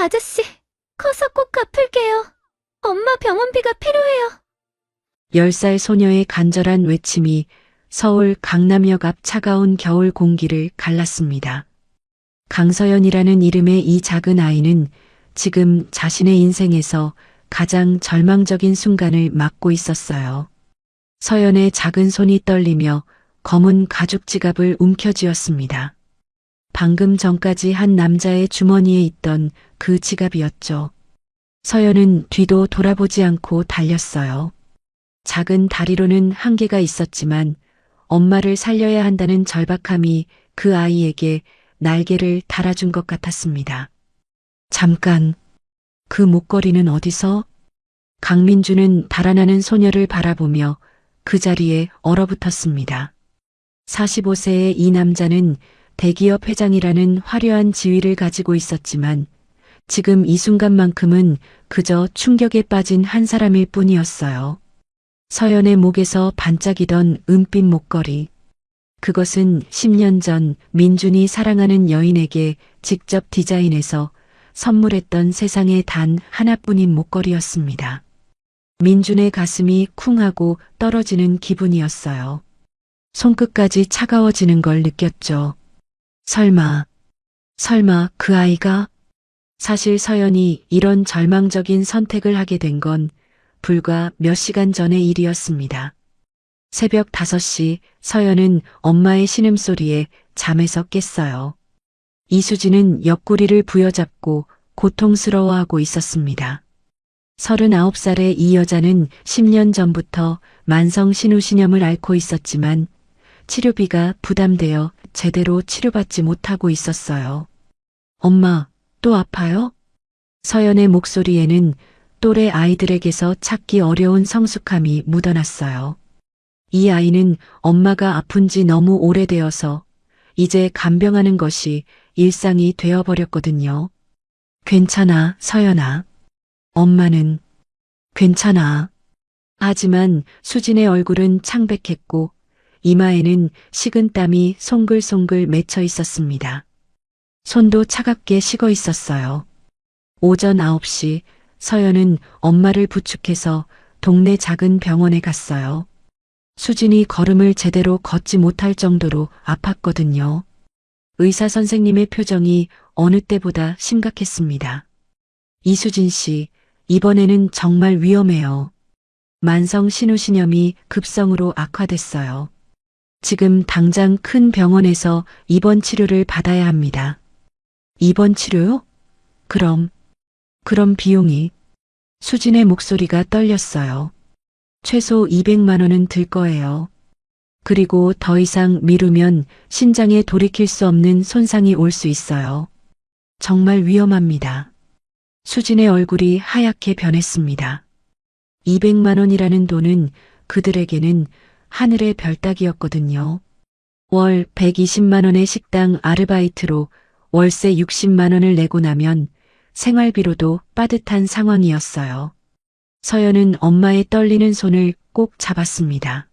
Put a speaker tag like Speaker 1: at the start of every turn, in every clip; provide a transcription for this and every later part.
Speaker 1: 아저씨, 커서 꼭 갚을게요. 엄마 병원비가 필요해요.
Speaker 2: 10살 소녀의 간절한 외침이 서울 강남역 앞 차가운 겨울 공기를 갈랐습니다. 강서연이라는 이름의 이 작은 아이는 지금 자신의 인생에서 가장 절망적인 순간을 맞고 있었어요. 서연의 작은 손이 떨리며 검은 가죽 지갑을 움켜쥐었습니다. 방금 전까지 한 남자의 주머니에 있던 그 지갑이었죠. 서연은 뒤도 돌아보지 않고 달렸어요. 작은 다리로는 한계가 있었지만 엄마를 살려야 한다는 절박함이 그 아이에게 날개를 달아준 것 같았습니다. 잠깐, 그 목걸이는 어디서? 강민주는 달아나는 소녀를 바라보며 그 자리에 얼어붙었습니다. 45세의 이 남자는 대기업 회장이라는 화려한 지위를 가지고 있었지만 지금 이 순간만큼은 그저 충격에 빠진 한 사람일 뿐이었어요. 서연의 목에서 반짝이던 은빛 목걸이. 그것은 10년 전 민준이 사랑하는 여인에게 직접 디자인해서 선물했던 세상에 단 하나뿐인 목걸이였습니다. 민준의 가슴이 쿵하고 떨어지는 기분이었어요. 손끝까지 차가워지는 걸 느꼈죠. 설마 그 아이가? 사실 서연이 이런 절망적인 선택을 하게 된 건 불과 몇 시간 전의 일이었습니다. 새벽 5시 서연은 엄마의 신음소리에 잠에서 깼어요. 이수진은 옆구리를 부여잡고 고통스러워하고 있었습니다. 39살의 이 여자는 10년 전부터 만성 신우신염을 앓고 있었지만 치료비가 부담되어 제대로 치료받지 못하고 있었어요. 엄마, 또 아파요? 서연의 목소리에는 또래 아이들에게서 찾기 어려운 성숙함이 묻어났어요. 이 아이는 엄마가 아픈 지 너무 오래되어서 이제 간병하는 것이 일상이 되어버렸거든요. 괜찮아, 서연아. 엄마는 괜찮아. 하지만 수진의 얼굴은 창백했고 이마에는 식은땀이 송글송글 맺혀 있었습니다. 손도 차갑게 식어 있었어요. 오전 9시 서연은 엄마를 부축해서 동네 작은 병원에 갔어요. 수진이 걸음을 제대로 걷지 못할 정도로 아팠거든요. 의사 선생님의 표정이 어느 때보다 심각했습니다. 이수진 씨, 이번에는 정말 위험해요. 만성 신우신염이 급성으로 악화됐어요. 지금 당장 큰 병원에서 입원 치료를 받아야 합니다. 입원 치료요? 그럼 비용이. 수진의 목소리가 떨렸어요. 최소 200만 원은 들 거예요. 그리고 더 이상 미루면 신장에 돌이킬 수 없는 손상이 올 수 있어요. 정말 위험합니다. 수진의 얼굴이 하얗게 변했습니다. 200만 원이라는 돈은 그들에게는 하늘의 별 따기였거든요. 월 120만 원의 식당 아르바이트로 월세 60만 원을 내고 나면 생활비로도 빠듯한 상황이었어요. 서연은 엄마의 떨리는 손을 꼭 잡았습니다.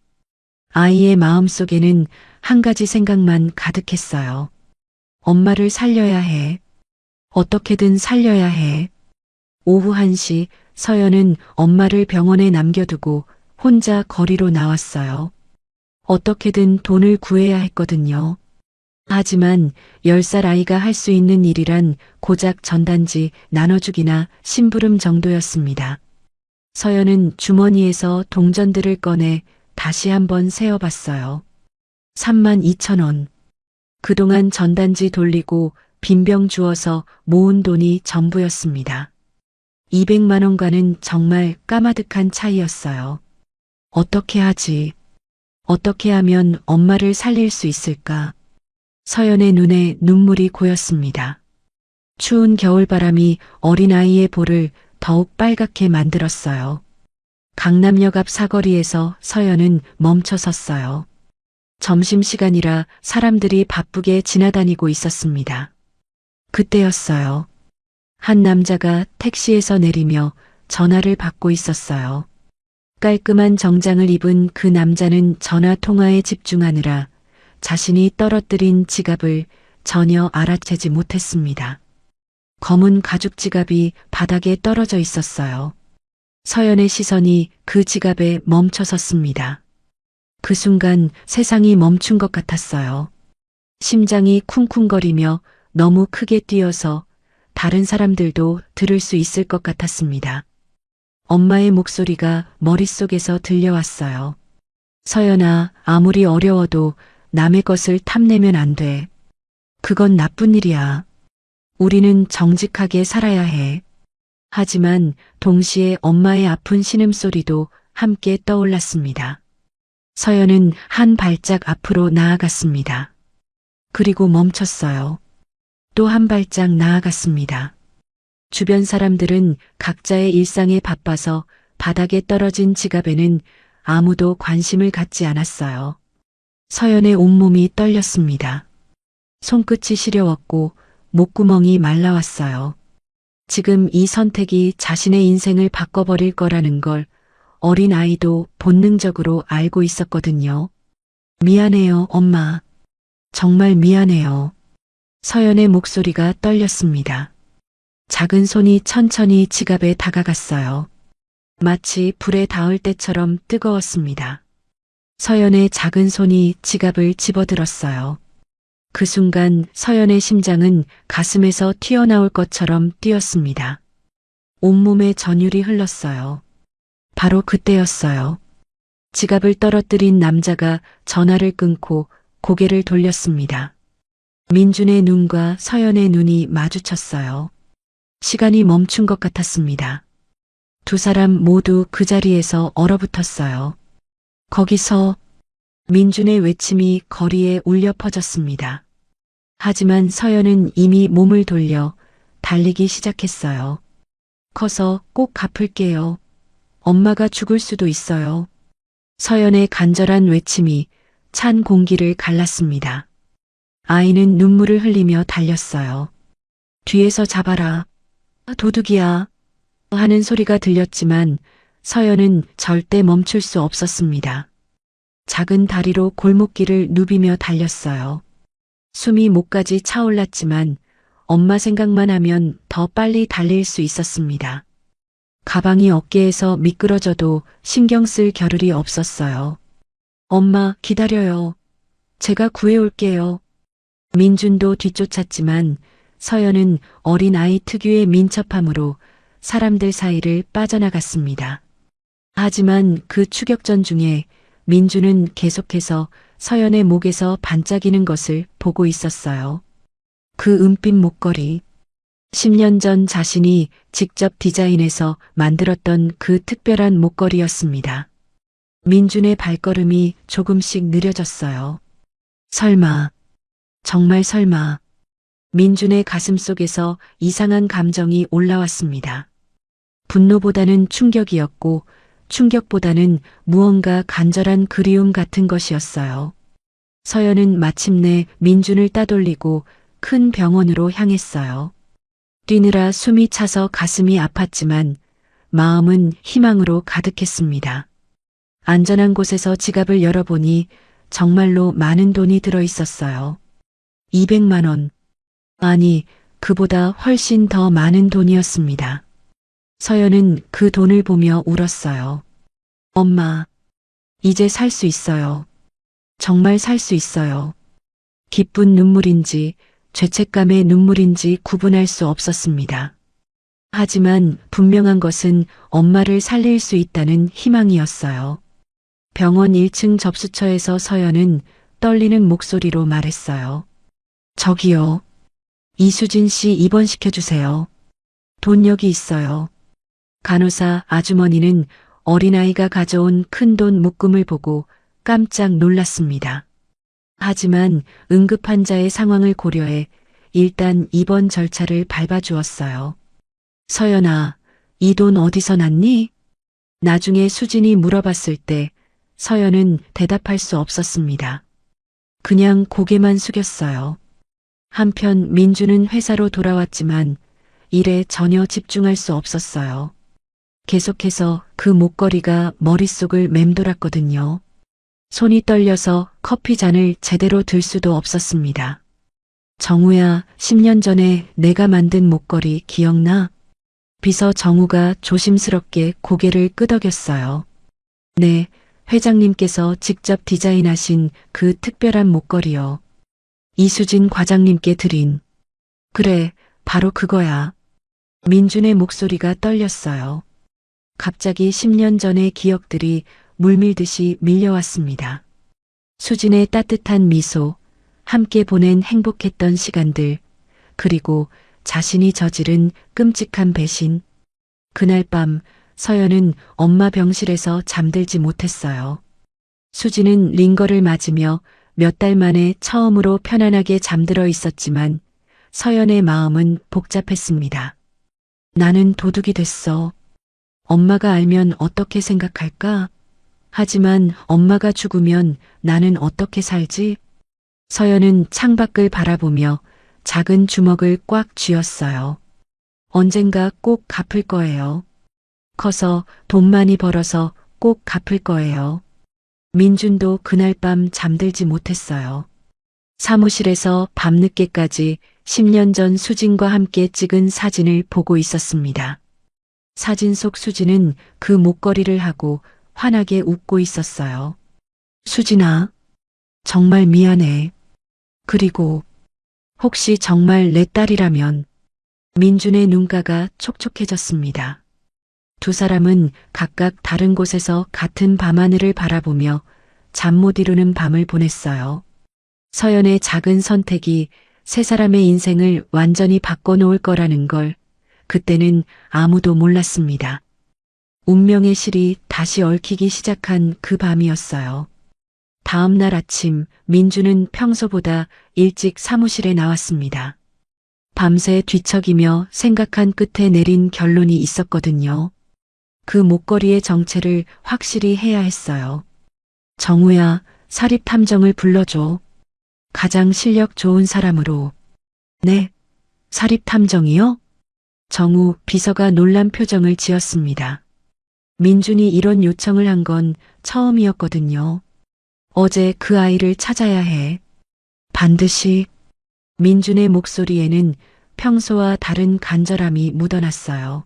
Speaker 2: 아이의 마음속에는 한 가지 생각만 가득했어요. 엄마를 살려야 해. 어떻게든 살려야 해. 오후 1시 서연은 엄마를 병원에 남겨두고 혼자 거리로 나왔어요. 어떻게든 돈을 구해야 했거든요. 하지만 10살 아이가 할 수 있는 일이란 고작 전단지 나눠주기나 심부름 정도였습니다. 서연은 주머니에서 동전들을 꺼내 다시 한번 세어봤어요. 32,000원. 그동안 전단지 돌리고 빈병 주어서 모은 돈이 전부였습니다. 200만 원과는 정말 까마득한 차이였어요. 어떻게 하지? 어떻게 하면 엄마를 살릴 수 있을까? 서연의 눈에 눈물이 고였습니다. 추운 겨울바람이 어린아이의 볼을 더욱 빨갛게 만들었어요. 강남역 앞 사거리에서 서연은 멈춰 섰어요. 점심시간이라 사람들이 바쁘게 지나다니고 있었습니다. 그때였어요. 한 남자가 택시에서 내리며 전화를 받고 있었어요. 깔끔한 정장을 입은 그 남자는 전화 통화에 집중하느라 자신이 떨어뜨린 지갑을 전혀 알아채지 못했습니다. 검은 가죽 지갑이 바닥에 떨어져 있었어요. 서연의 시선이 그 지갑에 멈춰 섰습니다. 그 순간 세상이 멈춘 것 같았어요. 심장이 쿵쿵거리며 너무 크게 뛰어서 다른 사람들도 들을 수 있을 것 같았습니다. 엄마의 목소리가 머릿속에서 들려왔어요. 서연아, 아무리 어려워도 남의 것을 탐내면 안 돼. 그건 나쁜 일이야. 우리는 정직하게 살아야 해. 하지만 동시에 엄마의 아픈 신음소리도 함께 떠올랐습니다. 서연은 한 발짝 앞으로 나아갔습니다. 그리고 멈췄어요. 또 한 발짝 나아갔습니다. 주변 사람들은 각자의 일상에 바빠서 바닥에 떨어진 지갑에는 아무도 관심을 갖지 않았어요. 서연의 온몸이 떨렸습니다. 손끝이 시려웠고 목구멍이 말라왔어요. 지금 이 선택이 자신의 인생을 바꿔버릴 거라는 걸 어린 아이도 본능적으로 알고 있었거든요. 미안해요, 엄마. 정말 미안해요. 서연의 목소리가 떨렸습니다. 작은 손이 천천히 지갑에 다가갔어요. 마치 불에 닿을 때처럼 뜨거웠습니다. 서연의 작은 손이 지갑을 집어들었어요. 그 순간 서연의 심장은 가슴에서 튀어나올 것처럼 뛰었습니다. 온몸에 전율이 흘렀어요. 바로 그때였어요. 지갑을 떨어뜨린 남자가 전화를 끊고 고개를 돌렸습니다. 민준의 눈과 서연의 눈이 마주쳤어요. 시간이 멈춘 것 같았습니다. 두 사람 모두 그 자리에서 얼어붙었어요. 거기서 민준의 외침이 거리에 울려 퍼졌습니다. 하지만 서연은 이미 몸을 돌려 달리기 시작했어요. 커서 꼭 갚을게요. 엄마가 죽을 수도 있어요. 서연의 간절한 외침이 찬 공기를 갈랐습니다. 아이는 눈물을 흘리며 달렸어요. 뒤에서 잡아라. 도둑이야. 하는 소리가 들렸지만 서연은 절대 멈출 수 없었습니다. 작은 다리로 골목길을 누비며 달렸어요. 숨이 목까지 차올랐지만 엄마 생각만 하면 더 빨리 달릴 수 있었습니다. 가방이 어깨에서 미끄러져도 신경 쓸 겨를이 없었어요. 엄마, 기다려요. 제가 구해올게요. 민준도 뒤쫓았지만 서연은 어린아이 특유의 민첩함으로 사람들 사이를 빠져나갔습니다. 하지만 그 추격전 중에 민준은 계속해서 서연의 목에서 반짝이는 것을 보고 있었어요. 그 은빛 목걸이. 10년 전 자신이 직접 디자인해서 만들었던 그 특별한 목걸이였습니다. 민준의 발걸음이 조금씩 느려졌어요. 설마, 정말 설마. 민준의 가슴 속에서 이상한 감정이 올라왔습니다. 분노보다는 충격이었고 충격보다는 무언가 간절한 그리움 같은 것이었어요. 서연은 마침내 민준을 따돌리고 큰 병원으로 향했어요. 뛰느라 숨이 차서 가슴이 아팠지만 마음은 희망으로 가득했습니다. 안전한 곳에서 지갑을 열어보니 정말로 많은 돈이 들어 있었어요. 200만 원. 아니, 그보다 훨씬 더 많은 돈이었습니다. 서연은 그 돈을 보며 울었어요. 엄마, 이제 살 수 있어요. 정말 살 수 있어요. 기쁜 눈물인지 죄책감의 눈물인지 구분할 수 없었습니다. 하지만 분명한 것은 엄마를 살릴 수 있다는 희망이었어요. 병원 1층 접수처에서 서연은 떨리는 목소리로 말했어요. 저기요. 이수진 씨 입원시켜주세요. 돈 여기 있어요. 간호사 아주머니는 어린아이가 가져온 큰돈 묶음을 보고 깜짝 놀랐습니다. 하지만 응급환자의 상황을 고려해 일단 입원 절차를 밟아주었어요. 서연아, 이 돈 어디서 났니? 나중에 수진이 물어봤을 때 서연은 대답할 수 없었습니다. 그냥 고개만 숙였어요. 한편 민주는 회사로 돌아왔지만 일에 전혀 집중할 수 없었어요. 계속해서 그 목걸이가 머릿속을 맴돌았거든요. 손이 떨려서 커피 잔을 제대로 들 수도 없었습니다. 정우야, 10년 전에 내가 만든 목걸이 기억나? 비서 정우가 조심스럽게 고개를 끄덕였어요. 네, 회장님께서 직접 디자인하신 그 특별한 목걸이요. 이수진 과장님께 드린. 그래, 바로 그거야. 민준의 목소리가 떨렸어요. 갑자기 10년 전의 기억들이 물밀듯이 밀려왔습니다. 수진의 따뜻한 미소, 함께 보낸 행복했던 시간들, 그리고 자신이 저지른 끔찍한 배신. 그날 밤 서연은 엄마 병실에서 잠들지 못했어요. 수진은 링거를 맞으며 몇 달 만에 처음으로 편안하게 잠들어 있었지만 서연의 마음은 복잡했습니다. 나는 도둑이 됐어. 엄마가 알면 어떻게 생각할까? 하지만 엄마가 죽으면 나는 어떻게 살지? 서연은 창밖을 바라보며 작은 주먹을 꽉 쥐었어요. 언젠가 꼭 갚을 거예요. 커서 돈 많이 벌어서 꼭 갚을 거예요. 민준도 그날 밤 잠들지 못했어요. 사무실에서 밤늦게까지 10년 전 수진과 함께 찍은 사진을 보고 있었습니다. 사진 속 수진은 그 목걸이를 하고 환하게 웃고 있었어요. 수진아, 정말 미안해. 그리고 혹시 정말 내 딸이라면. 민준의 눈가가 촉촉해졌습니다. 두 사람은 각각 다른 곳에서 같은 밤하늘을 바라보며 잠 못 이루는 밤을 보냈어요. 서연의 작은 선택이 세 사람의 인생을 완전히 바꿔놓을 거라는 걸 그때는 아무도 몰랐습니다. 운명의 실이 다시 얽히기 시작한 그 밤이었어요. 다음 날 아침 민주는 평소보다 일찍 사무실에 나왔습니다. 밤새 뒤척이며 생각한 끝에 내린 결론이 있었거든요. 그 목걸이의 정체를 확실히 해야 했어요. 정우야, 사립탐정을 불러줘. 가장 실력 좋은 사람으로. 네, 사립탐정이요? 정우 비서가 놀란 표정을 지었습니다. 민준이 이런 요청을 한 건 처음이었거든요. 어제 그 아이를 찾아야 해. 반드시. 민준의 목소리에는 평소와 다른 간절함이 묻어났어요.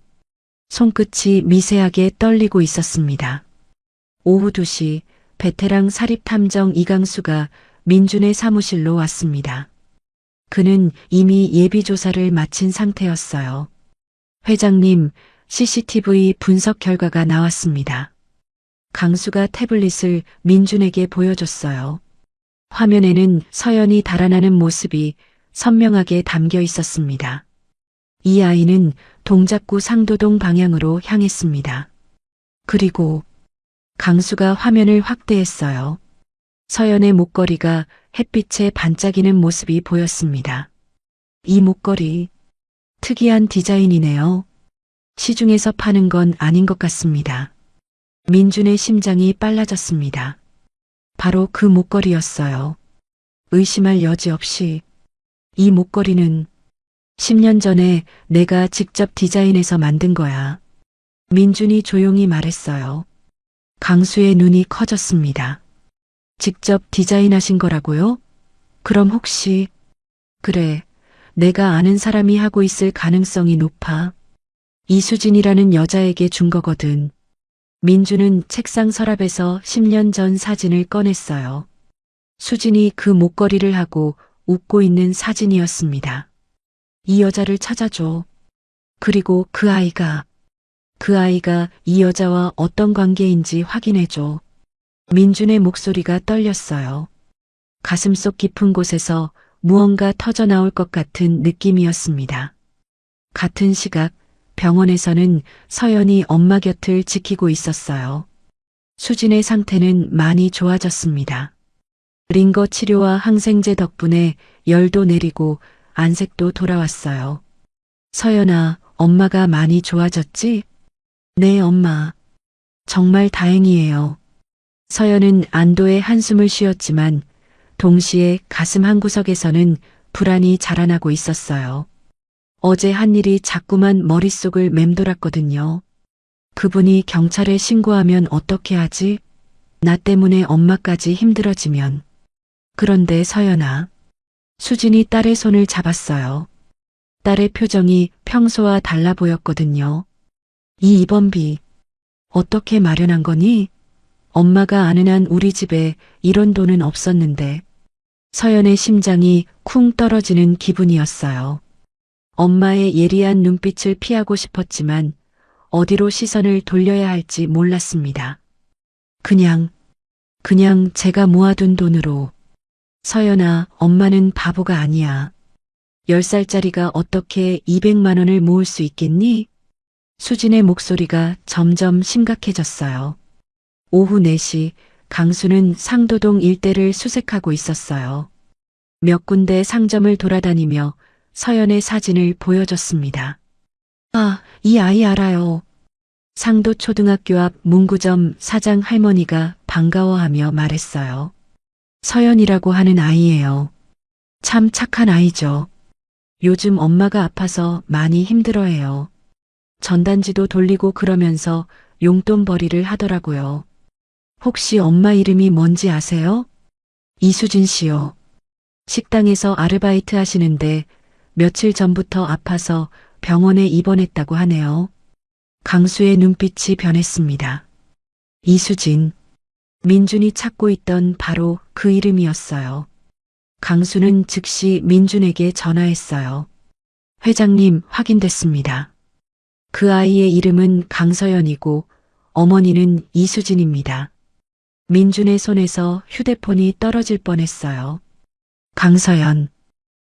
Speaker 2: 손끝이 미세하게 떨리고 있었습니다. 오후 2시 베테랑 사립탐정 이강수가 민준의 사무실로 왔습니다. 그는 이미 예비조사를 마친 상태였어요. 회장님, CCTV 분석 결과가 나왔습니다. 강수가 태블릿을 민준에게 보여줬어요. 화면에는 서연이 달아나는 모습이 선명하게 담겨 있었습니다. 이 아이는 동작구 상도동 방향으로 향했습니다. 그리고 강수가 화면을 확대했어요. 서연의 목걸이가 햇빛에 반짝이는 모습이 보였습니다. 이 목걸이, 특이한 디자인이네요. 시중에서 파는 건 아닌 것 같습니다. 민준의 심장이 빨라졌습니다. 바로 그 목걸이였어요. 의심할 여지 없이. 이 목걸이는 10년 전에 내가 직접 디자인해서 만든 거야. 민준이 조용히 말했어요. 강수의 눈이 커졌습니다. 직접 디자인하신 거라고요? 그럼 혹시... 그래, 내가 아는 사람이 하고 있을 가능성이 높아. 이수진이라는 여자에게 준 거거든. 민준은 책상 서랍에서 10년 전 사진을 꺼냈어요. 수진이 그 목걸이를 하고 웃고 있는 사진이었습니다. 이 여자를 찾아줘. 그리고 그 아이가 이 여자와 어떤 관계인지 확인해줘. 민준의 목소리가 떨렸어요. 가슴속 깊은 곳에서 무언가 터져나올 것 같은 느낌이었습니다. 같은 시각 병원에서는 서연이 엄마 곁을 지키고 있었어요. 수진의 상태는 많이 좋아졌습니다. 링거 치료와 항생제 덕분에 열도 내리고 안색도 돌아왔어요. 서연아, 엄마가 많이 좋아졌지? 네, 엄마. 정말 다행이에요. 서연은 안도의 한숨을 쉬었지만 동시에 가슴 한구석에서는 불안이 자라나고 있었어요. 어제 한 일이 자꾸만 머릿속을 맴돌았거든요. 그분이 경찰에 신고하면 어떻게 하지? 나 때문에 엄마까지 힘들어지면. 그런데 서연아, 수진이 딸의 손을 잡았어요. 딸의 표정이 평소와 달라 보였거든요. 이 입원비 어떻게 마련한 거니? 엄마가 아는 한 우리 집에 이런 돈은 없었는데 서연의 심장이 쿵 떨어지는 기분이었어요. 엄마의 예리한 눈빛을 피하고 싶었지만 어디로 시선을 돌려야 할지 몰랐습니다. 그냥 제가 모아둔 돈으로. 서연아, 엄마는 바보가 아니야. 10살짜리가 어떻게 200만 원을 모을 수 있겠니? 수진의 목소리가 점점 심각해졌어요. 오후 4시 강수는 상도동 일대를 수색하고 있었어요. 몇 군데 상점을 돌아다니며 서연의 사진을 보여줬습니다. 아, 이 아이 알아요. 상도초등학교 앞 문구점 사장 할머니가 반가워하며 말했어요. 서연이라고 하는 아이예요. 참 착한 아이죠. 요즘 엄마가 아파서 많이 힘들어해요. 전단지도 돌리고 그러면서 용돈벌이를 하더라고요. 혹시 엄마 이름이 뭔지 아세요? 이수진 씨요. 식당에서 아르바이트 하시는데 며칠 전부터 아파서 병원에 입원했다고 하네요. 강수의 눈빛이 변했습니다. 이수진. 민준이 찾고 있던 바로 그 이름이었어요. 강수는 즉시 민준에게 전화했어요. 회장님, 확인됐습니다. 그 아이의 이름은 강서연이고 어머니는 이수진입니다. 민준의 손에서 휴대폰이 떨어질 뻔했어요. 강서연.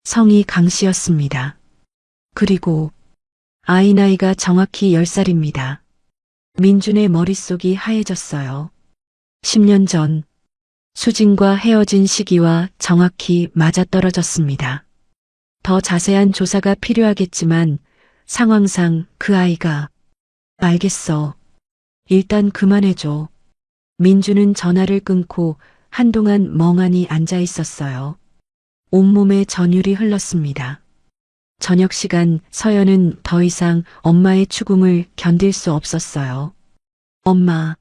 Speaker 2: 성이 강씨였습니다. 그리고 아이 나이가 정확히 10살입니다. 민준의 머릿속이 하얘졌어요. 10년 전 수진과 헤어진 시기와 정확히 맞아떨어졌습니다. 더 자세한 조사가 필요하겠지만 상황상 그 아이가. 알겠어. 일단 그만해줘. 민준은 전화를 끊고 한동안 멍하니 앉아 있었어요. 온몸에 전율이 흘렀습니다. 저녁 시간 서연은 더 이상 엄마의 추궁을 견딜 수 없었어요. 엄마,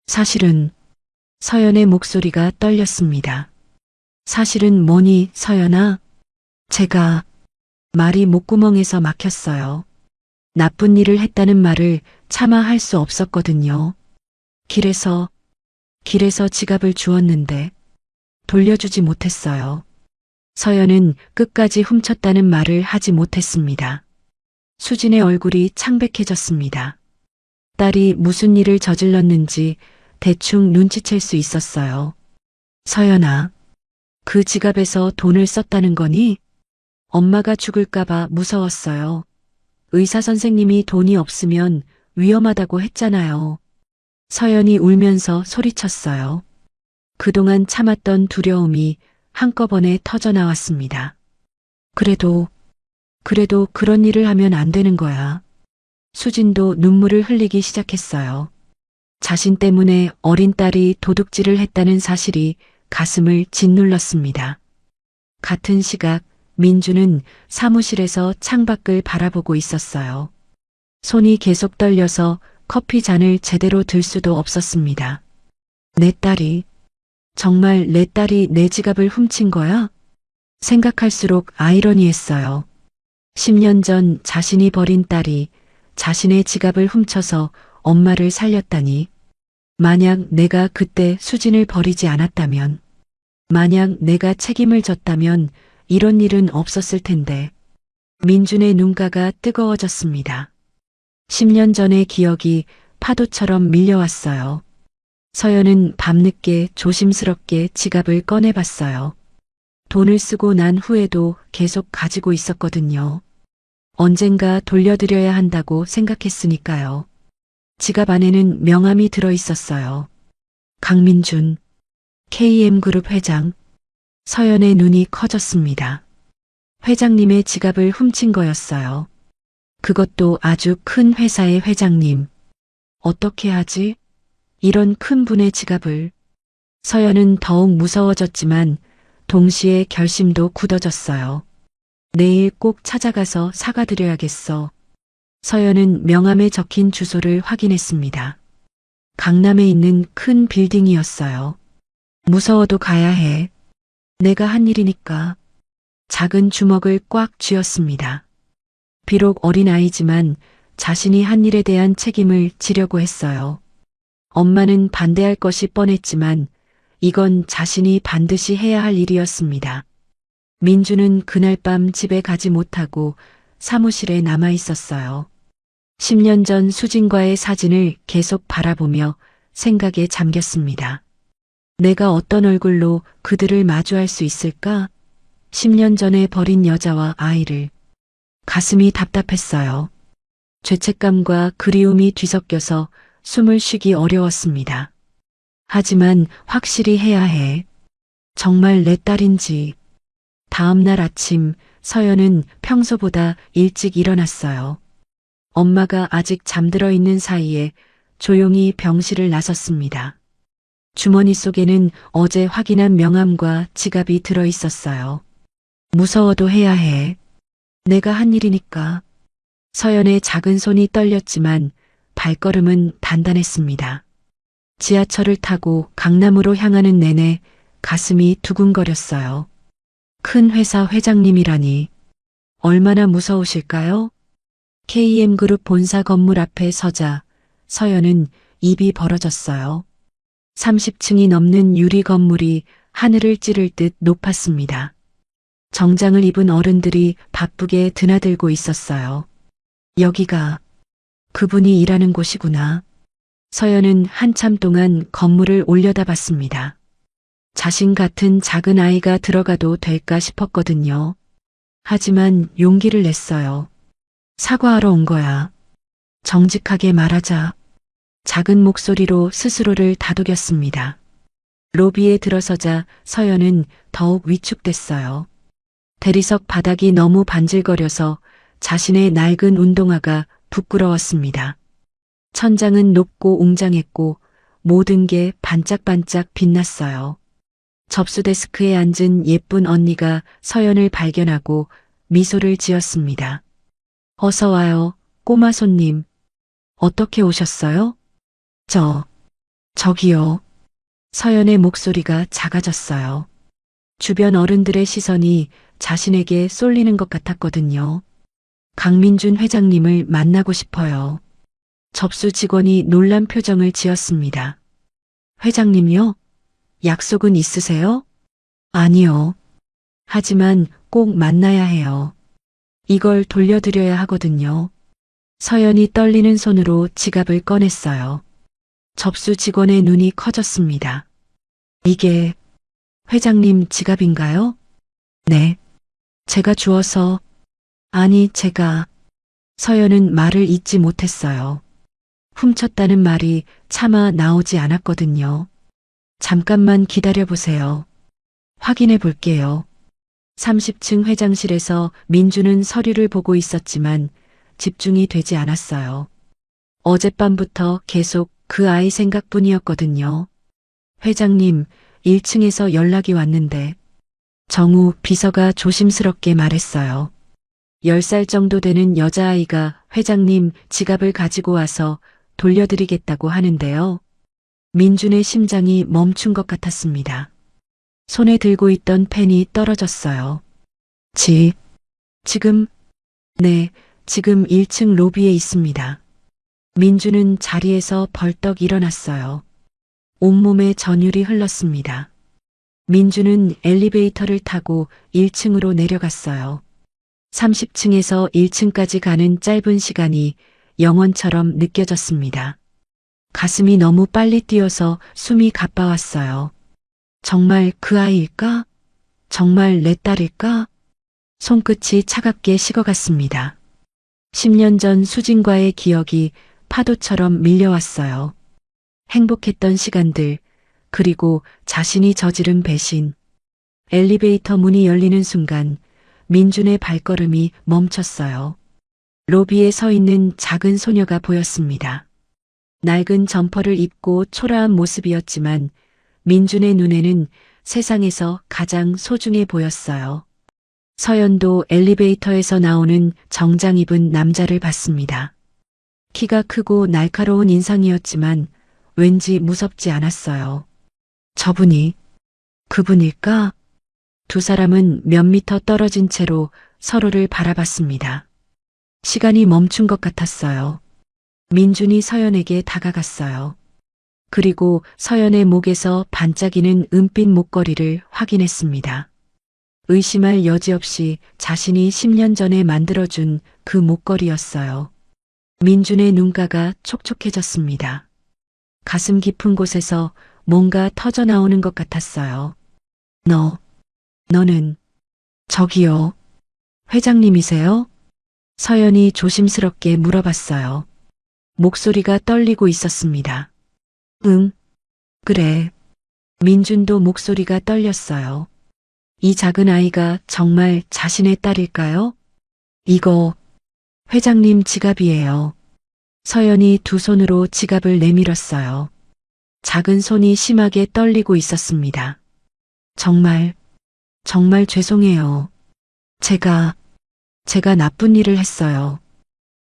Speaker 2: 사실은. 서연의 목소리가 떨렸습니다. 사실은 뭐니, 서연아? 제가. 말이 목구멍에서 막혔어요. 나쁜 일을 했다는 말을 차마 할 수 없었거든요. 길에서 지갑을 주었는데 돌려주지 못했어요. 서연은 끝까지 훔쳤다는 말을 하지 못했습니다. 수진의 얼굴이 창백해졌습니다. 딸이 무슨 일을 저질렀는지 대충 눈치챌 수 있었어요. 서연아, 그 지갑에서 돈을 썼다는 거니? 엄마가 죽을까봐 무서웠어요. 의사 선생님이 돈이 없으면 위험하다고 했잖아요. 서연이 울면서 소리쳤어요. 그동안 참았던 두려움이 한꺼번에 터져나왔습니다. 그래도 그런 일을 하면 안 되는 거야. 수진도 눈물을 흘리기 시작했어요. 자신 때문에 어린 딸이 도둑질을 했다는 사실이 가슴을 짓눌렀습니다. 같은 시각 민주는 사무실에서 창밖을 바라보고 있었어요. 손이 계속 떨려서 커피 잔을 제대로 들 수도 없었습니다. 내 딸이, 정말 내 딸이 내 지갑을 훔친 거야? 생각할수록 아이러니했어요. 10년 전 자신이 버린 딸이 자신의 지갑을 훔쳐서 엄마를 살렸다니. 만약 내가 그때 수진을 버리지 않았다면, 만약 내가 책임을 졌다면 이런 일은 없었을 텐데. 민준의 눈가가 뜨거워졌습니다. 10년 전의 기억이 파도처럼 밀려왔어요. 서연은 밤늦게 조심스럽게 지갑을 꺼내봤어요. 돈을 쓰고 난 후에도 계속 가지고 있었거든요. 언젠가 돌려드려야 한다고 생각했으니까요. 지갑 안에는 명함이 들어 있었어요. 강민준, KM그룹 회장. 서연의 눈이 커졌습니다. 회장님의 지갑을 훔친 거였어요. 그것도 아주 큰 회사의 회장님. 어떻게 하지? 이런 큰 분의 지갑을. 서연은 더욱 무서워졌지만 동시에 결심도 굳어졌어요. 내일 꼭 찾아가서 사과드려야겠어. 서연은 명함에 적힌 주소를 확인했습니다. 강남에 있는 큰 빌딩이었어요. 무서워도 가야 해. 내가 한 일이니까. 작은 주먹을 꽉 쥐었습니다. 비록 어린아이지만 자신이 한 일에 대한 책임을 지려고 했어요. 엄마는 반대할 것이 뻔했지만 이건 자신이 반드시 해야 할 일이었습니다. 민주는 그날 밤 집에 가지 못하고 사무실에 남아 있었어요. 10년 전 수진과의 사진을 계속 바라보며 생각에 잠겼습니다. 내가 어떤 얼굴로 그들을 마주할 수 있을까? 10년 전에 버린 여자와 아이를. 가슴이 답답했어요. 죄책감과 그리움이 뒤섞여서 숨을 쉬기 어려웠습니다. 하지만 확실히 해야 해. 정말 내 딸인지. 다음 날 아침 서연은 평소보다 일찍 일어났어요. 엄마가 아직 잠들어 있는 사이에 조용히 병실을 나섰습니다. 주머니 속에는 어제 확인한 명함과 지갑이 들어 있었어요. 무서워도 해야 해. 내가 한 일이니까. 서연의 작은 손이 떨렸지만 발걸음은 단단했습니다. 지하철을 타고 강남으로 향하는 내내 가슴이 두근거렸어요. 큰 회사 회장님이라니 얼마나 무서우실까요? KM그룹 본사 건물 앞에 서자 서연은 입이 벌어졌어요. 30층이 넘는 유리 건물이 하늘을 찌를 듯 높았습니다. 정장을 입은 어른들이 바쁘게 드나들고 있었어요. 여기가 그분이 일하는 곳이구나. 서연은 한참 동안 건물을 올려다봤습니다. 자신 같은 작은 아이가 들어가도 될까 싶었거든요. 하지만 용기를 냈어요. 사과하러 온 거야. 정직하게 말하자. 작은 목소리로 스스로를 다독였습니다. 로비에 들어서자 서연은 더욱 위축됐어요. 대리석 바닥이 너무 반질거려서 자신의 낡은 운동화가 부끄러웠습니다. 천장은 높고 웅장했고 모든 게 반짝반짝 빛났어요. 접수 데스크에 앉은 예쁜 언니가 서연을 발견하고 미소를 지었습니다. 어서 와요, 꼬마 손님. 어떻게 오셨어요? 저기요. 서연의 목소리가 작아졌어요. 주변 어른들의 시선이 자신에게 쏠리는 것 같았거든요. 강민준 회장님을 만나고 싶어요. 접수 직원이 놀란 표정을 지었습니다. 회장님요? 약속은 있으세요? 아니요. 하지만 꼭 만나야 해요. 이걸 돌려드려야 하거든요. 서연이 떨리는 손으로 지갑을 꺼냈어요. 접수 직원의 눈이 커졌습니다. 이게 회장님 지갑인가요? 네. 제가 주어서. 아니, 제가. 서연은 말을 잇지 못했어요. 훔쳤다는 말이 차마 나오지 않았거든요. 잠깐만 기다려보세요. 확인해 볼게요. 30층 회장실에서 민주는 서류를 보고 있었지만 집중이 되지 않았어요. 어젯밤부터 계속 그 아이 생각뿐이었거든요. 회장님, 1층에서 연락이 왔는데 정우 비서가 조심스럽게 말했어요. 10살 정도 되는 여자아이가 회장님 지갑을 가지고 와서 돌려드리겠다고 하는데요. 민준의 심장이 멈춘 것 같았습니다. 손에 들고 있던 펜이 떨어졌어요. 지금? 네, 지금 1층 로비에 있습니다. 민주는 자리에서 벌떡 일어났어요. 온몸에 전율이 흘렀습니다. 민주는 엘리베이터를 타고 1층으로 내려갔어요. 30층에서 1층까지 가는 짧은 시간이 영원처럼 느껴졌습니다. 가슴이 너무 빨리 뛰어서 숨이 가빠왔어요. 정말 그 아이일까? 정말 내 딸일까? 손끝이 차갑게 식어갔습니다. 10년 전 수진과의 기억이 파도처럼 밀려왔어요. 행복했던 시간들, 그리고 자신이 저지른 배신. 엘리베이터 문이 열리는 순간 민준의 발걸음이 멈췄어요. 로비에 서 있는 작은 소녀가 보였습니다. 낡은 점퍼를 입고 초라한 모습이었지만 민준의 눈에는 세상에서 가장 소중해 보였어요. 서연도 엘리베이터에서 나오는 정장 입은 남자를 봤습니다. 키가 크고 날카로운 인상이었지만 왠지 무섭지 않았어요. 저분이 그분일까? 두 사람은 몇 미터 떨어진 채로 서로를 바라봤습니다. 시간이 멈춘 것 같았어요. 민준이 서연에게 다가갔어요. 그리고 서연의 목에서 반짝이는 은빛 목걸이를 확인했습니다. 의심할 여지 없이 자신이 10년 전에 만들어준 그 목걸이였어요. 민준의 눈가가 촉촉해졌습니다. 가슴 깊은 곳에서 뭔가 터져나오는 것 같았어요. 너는, 저기요, 회장님이세요? 서연이 조심스럽게 물어봤어요. 목소리가 떨리고 있었습니다. 응, 그래. 민준도 목소리가 떨렸어요. 이 작은 아이가 정말 자신의 딸일까요? 이거 회장님 지갑이에요. 서연이 두 손으로 지갑을 내밀었어요. 작은 손이 심하게 떨리고 있었습니다. 정말 죄송해요. 제가 나쁜 일을 했어요.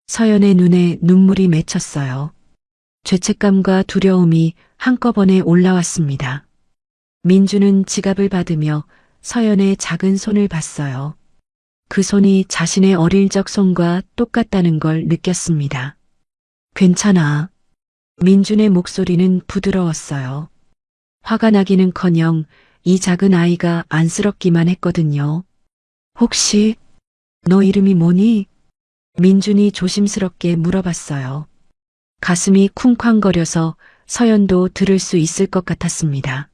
Speaker 2: 서연의 눈에 눈물이 맺혔어요. 죄책감과 두려움이 한꺼번에 올라왔습니다. 민주는 지갑을 받으며 서연의 작은 손을 봤어요. 그 손이 자신의 어릴 적 손과 똑같다는 걸 느꼈습니다. 괜찮아. 민준의 목소리는 부드러웠어요. 화가 나기는커녕 이 작은 아이가 안쓰럽기만 했거든요. 혹시 너 이름이 뭐니? 민준이 조심스럽게 물어봤어요. 가슴이 쿵쾅거려서 서연도 들을 수 있을 것 같았습니다.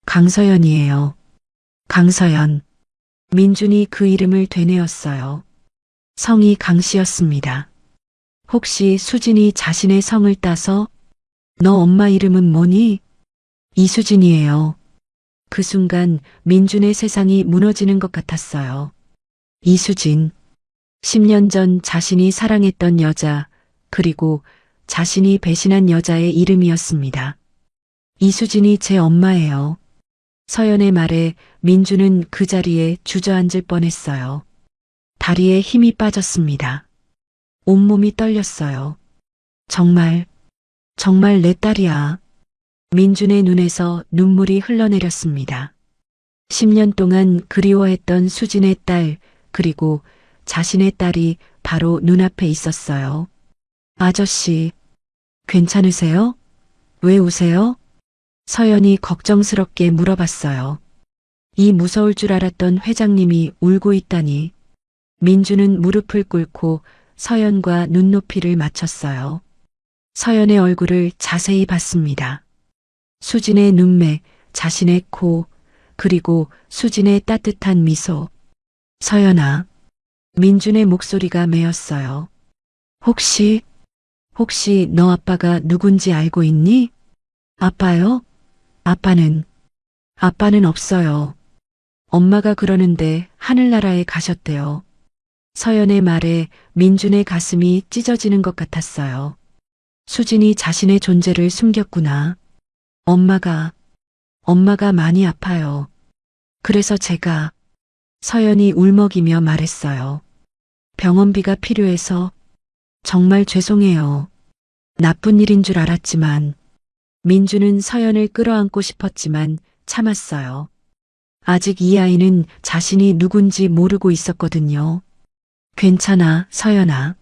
Speaker 2: 강서연이에요. 강서연. 민준이 그 이름을 되뇌었어요. 성이 강씨였습니다. 혹시 수진이 자신의 성을 따서 너 엄마 이름은 뭐니? 이수진이에요. 그 순간 민준의 세상이 무너지는 것 같았어요. 이수진. 10년 전 자신이 사랑했던 여자, 그리고 자신이 배신한 여자의 이름이었습니다. 이수진이 제 엄마예요. 서연의 말에 민주는 그 자리에 주저앉을 뻔했어요. 다리에 힘이 빠졌습니다. 온몸이 떨렸어요. 정말 내 딸이야. 민준의 눈에서 눈물이 흘러내렸습니다. 10년 동안 그리워했던 수진의 딸, 그리고 자신의 딸이 바로 눈앞에 있었어요. 아저씨, 괜찮으세요? 왜 우세요? 서연이 걱정스럽게 물어봤어요. 이 무서울 줄 알았던 회장님이 울고 있다니. 민주는 무릎을 꿇고 서연과 눈높이를 맞췄어요. 서연의 얼굴을 자세히 봤습니다. 수진의 눈매, 자신의 코, 그리고 수진의 따뜻한 미소. 서연아. 민준의 목소리가 메었어요. 혹시 너 아빠가 누군지 알고 있니? 아빠요? 아빠는 없어요. 엄마가 그러는데 하늘나라에 가셨대요. 서연의 말에 민준의 가슴이 찢어지는 것 같았어요. 수진이 자신의 존재를 숨겼구나. 엄마가 많이 아파요. 그래서 제가 서연이 울먹이며 말했어요. 병원비가 필요해서 정말 죄송해요. 나쁜 일인 줄 알았지만 민주는 서연을 끌어안고 싶었지만 참았어요. 아직 이 아이는 자신이 누군지 모르고 있었거든요. 괜찮아, 서연아.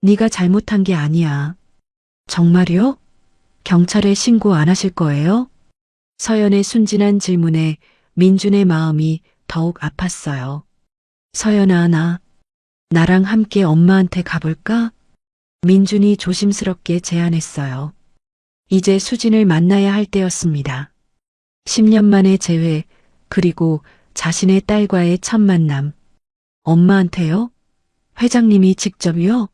Speaker 2: 네가 잘못한 게 아니야. 정말요? 경찰에 신고 안 하실 거예요? 서연의 순진한 질문에 민준의 마음이 더욱 아팠어요. 서연아, 나랑 함께 엄마한테 가볼까? 민준이 조심스럽게 제안했어요. 이제 수진을 만나야 할 때였습니다. 10년 만의 재회, 그리고 자신의 딸과의 첫 만남. 엄마한테요? 회장님이 직접요?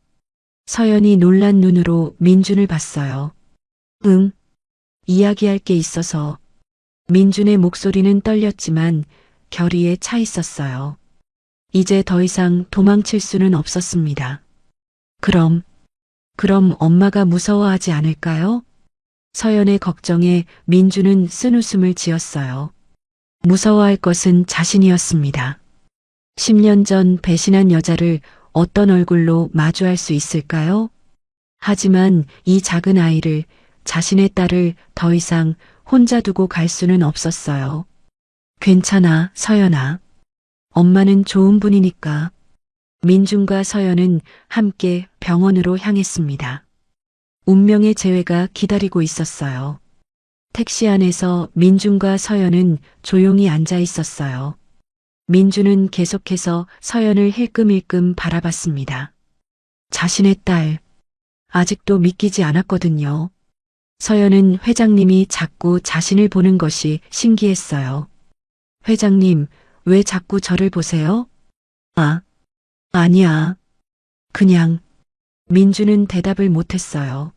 Speaker 2: 서연이 놀란 눈으로 민준을 봤어요. 응, 이야기할 게 있어서. 민준의 목소리는 떨렸지만 결의에 차 있었어요. 이제 더 이상 도망칠 수는 없었습니다. 그럼 엄마가 무서워하지 않을까요? 서연의 걱정에 민주는 쓴웃음을 지었어요. 무서워할 것은 자신이었습니다. 10년 전 배신한 여자를 어떤 얼굴로 마주할 수 있을까요? 하지만 이 작은 아이를, 자신의 딸을 더 이상 혼자 두고 갈 수는 없었어요. 괜찮아, 서연아. 엄마는 좋은 분이니까. 민준과 서연은 함께 병원으로 향했습니다. 운명의 재회가 기다리고 있었어요. 택시 안에서 민준과 서연은 조용히 앉아 있었어요. 민준은 계속해서 서연을 힐끔힐끔 바라봤습니다. 자신의 딸, 아직도 믿기지 않았거든요. 서연은 회장님이 자꾸 자신을 보는 것이 신기했어요. 회장님, 왜 자꾸 저를 보세요? 아니야. 그냥. 민주는 대답을 못했어요.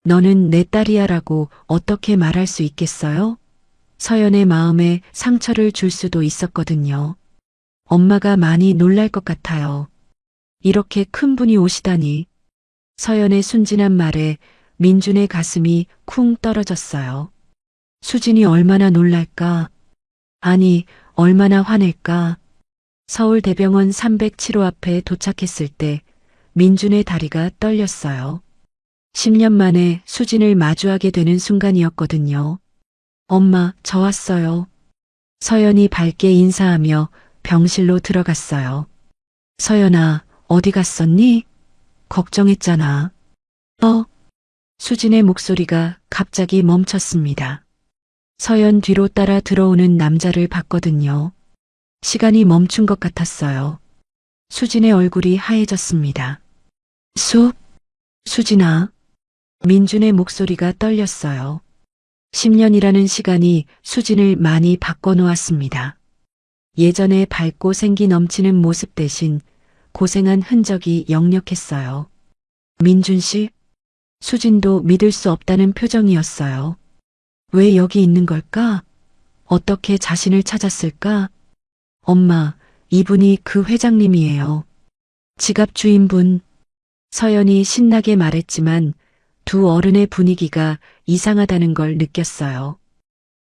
Speaker 2: 너는 내 딸이야라고 어떻게 말할 수 있겠어요? 서연의 마음에 상처를 줄 수도 있었거든요. 엄마가 많이 놀랄 것 같아요. 이렇게 큰 분이 오시다니. 서연의 순진한 말에 민준의 가슴이 쿵 떨어졌어요. 수진이 얼마나 놀랄까? 아니, 얼마나 화낼까? 서울대병원 307호 앞에 도착했을 때 민준의 다리가 떨렸어요. 10년 만에 수진을 마주하게 되는 순간이었거든요. 엄마, 저 왔어요. 서연이 밝게 인사하며 병실로 들어갔어요. 서연아, 어디 갔었니? 걱정했잖아. 수진의 목소리가 갑자기 멈췄습니다. 서연 뒤로 따라 들어오는 남자를 봤거든요. 시간이 멈춘 것 같았어요. 수진의 얼굴이 하얘졌습니다. 수진아. 민준의 목소리가 떨렸어요. 10년이라는 시간이 수진을 많이 바꿔놓았습니다. 예전에 밝고 생기 넘치는 모습 대신 고생한 흔적이 역력했어요. 민준 씨? 수진도 믿을 수 없다는 표정이었어요. 왜 여기 있는 걸까? 어떻게 자신을 찾았을까? 엄마, 이분이 그 회장님이에요. 지갑 주인분. 서연이 신나게 말했지만 두 어른의 분위기가 이상하다는 걸 느꼈어요.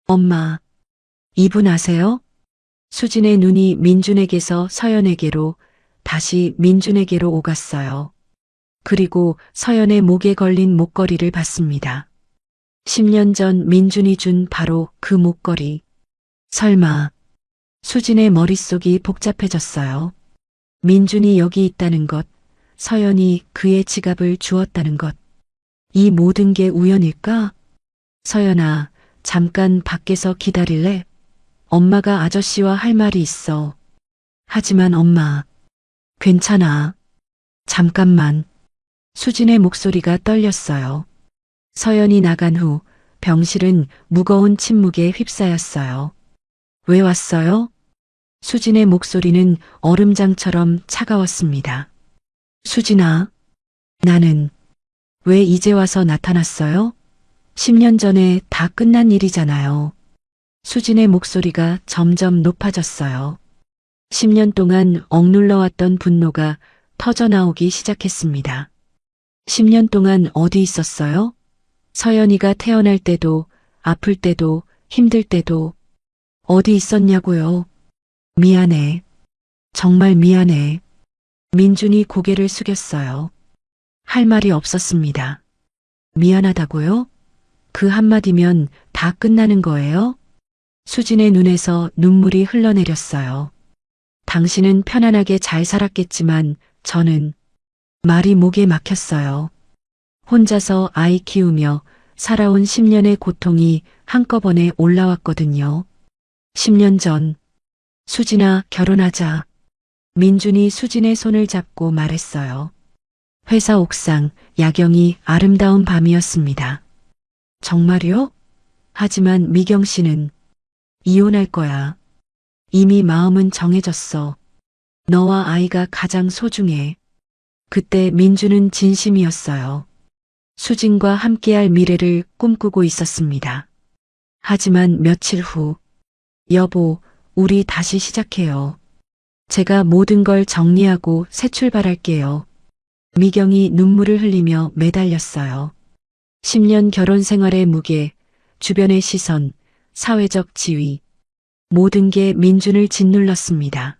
Speaker 2: 엄마, 이분 아세요? 수진의 눈이 민준에게서 서연에게로 다시 민준에게로 오갔어요. 그리고 서연의 목에 걸린 목걸이를 봤습니다. 10년 전 민준이 준 바로 그 목걸이. 설마. 수진의 머릿속이 복잡해졌어요. 민준이 여기 있다는 것, 서연이 그의 지갑을 주었다는 것. 이 모든 게 우연일까? 서연아, 잠깐 밖에서 기다릴래? 엄마가 아저씨와 할 말이 있어. 하지만 엄마, 괜찮아. 잠깐만. 수진의 목소리가 떨렸어요. 서연이 나간 후 병실은 무거운 침묵에 휩싸였어요. 왜 왔어요? 수진의 목소리는 얼음장처럼 차가웠습니다. 수진아, 나는 왜 이제 와서 나타났어요? 10년 전에 다 끝난 일이잖아요. 수진의 목소리가 점점 높아졌어요. 10년 동안 억눌러왔던 분노가 터져나오기 시작했습니다. 10년 동안 어디 있었어요? 서연이가 태어날 때도, 아플 때도, 힘들 때도 어디 있었냐고요. 미안해. 정말 미안해. 민준이 고개를 숙였어요. 할 말이 없었습니다. 미안하다고요? 그 한마디면 다 끝나는 거예요? 수진의 눈에서 눈물이 흘러내렸어요. 당신은 편안하게 잘 살았겠지만 저는 말이 목에 막혔어요. 혼자서 아이 키우며 살아온 10년의 고통이 한꺼번에 올라왔거든요. 10년 전, 수진아, 결혼하자. 민준이 수진의 손을 잡고 말했어요. 회사 옥상, 야경이 아름다운 밤이었습니다. 정말요? 하지만 미경 씨는 이혼할 거야. 이미 마음은 정해졌어. 너와 아이가 가장 소중해. 그때 민준은 진심이었어요. 수진과 함께할 미래를 꿈꾸고 있었습니다. 하지만 며칠 후, 여보, 우리 다시 시작해요. 제가 모든 걸 정리하고 새 출발할게요. 미경이 눈물을 흘리며 매달렸어요. 10년 결혼 생활의 무게, 주변의 시선, 사회적 지위, 모든 게 민준을 짓눌렀습니다.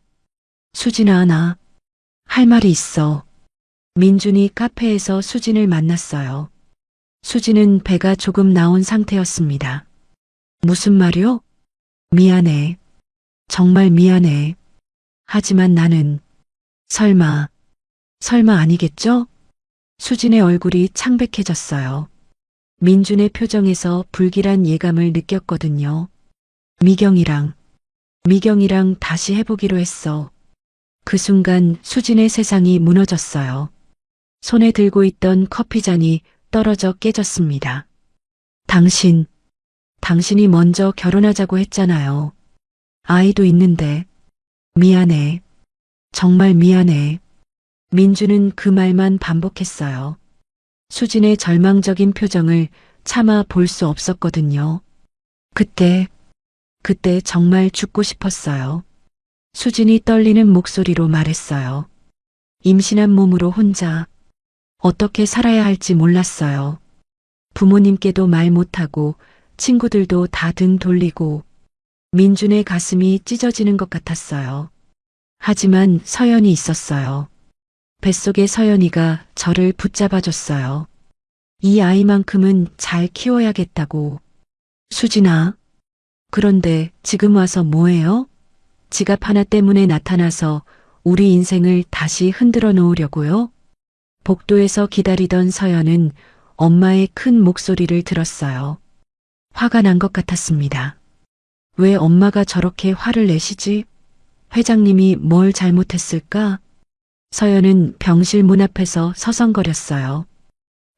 Speaker 2: 수진아, 나 할 말이 있어. 민준이 카페에서 수진을 만났어요. 수진은 배가 조금 나온 상태였습니다. 무슨 말이요? 미안해. 정말 미안해. 하지만 나는 설마 아니겠죠? 수진의 얼굴이 창백해졌어요. 민준의 표정에서 불길한 예감을 느꼈거든요. 미경이랑 다시 해보기로 했어. 그 순간 수진의 세상이 무너졌어요. 손에 들고 있던 커피잔이 떨어져 깨졌습니다. 당신이 먼저 결혼하자고 했잖아요. 아이도 있는데. 미안해. 정말 미안해. 민주는 그 말만 반복했어요. 수진의 절망적인 표정을 차마 볼 수 없었거든요. 그때 정말 죽고 싶었어요. 수진이 떨리는 목소리로 말했어요. 임신한 몸으로 혼자 어떻게 살아야 할지 몰랐어요. 부모님께도 말 못하고 친구들도 다 등 돌리고 민준의 가슴이 찢어지는 것 같았어요. 하지만 서연이 있었어요. 뱃속의 서연이가 저를 붙잡아줬어요. 이 아이만큼은 잘 키워야겠다고. 수진아, 그런데 지금 와서 뭐해요? 지갑 하나 때문에 나타나서 우리 인생을 다시 흔들어 놓으려고요? 복도에서 기다리던 서연은 엄마의 큰 목소리를 들었어요. 화가 난 것 같았습니다. 왜 엄마가 저렇게 화를 내시지? 회장님이 뭘 잘못했을까? 서연은 병실 문 앞에서 서성거렸어요.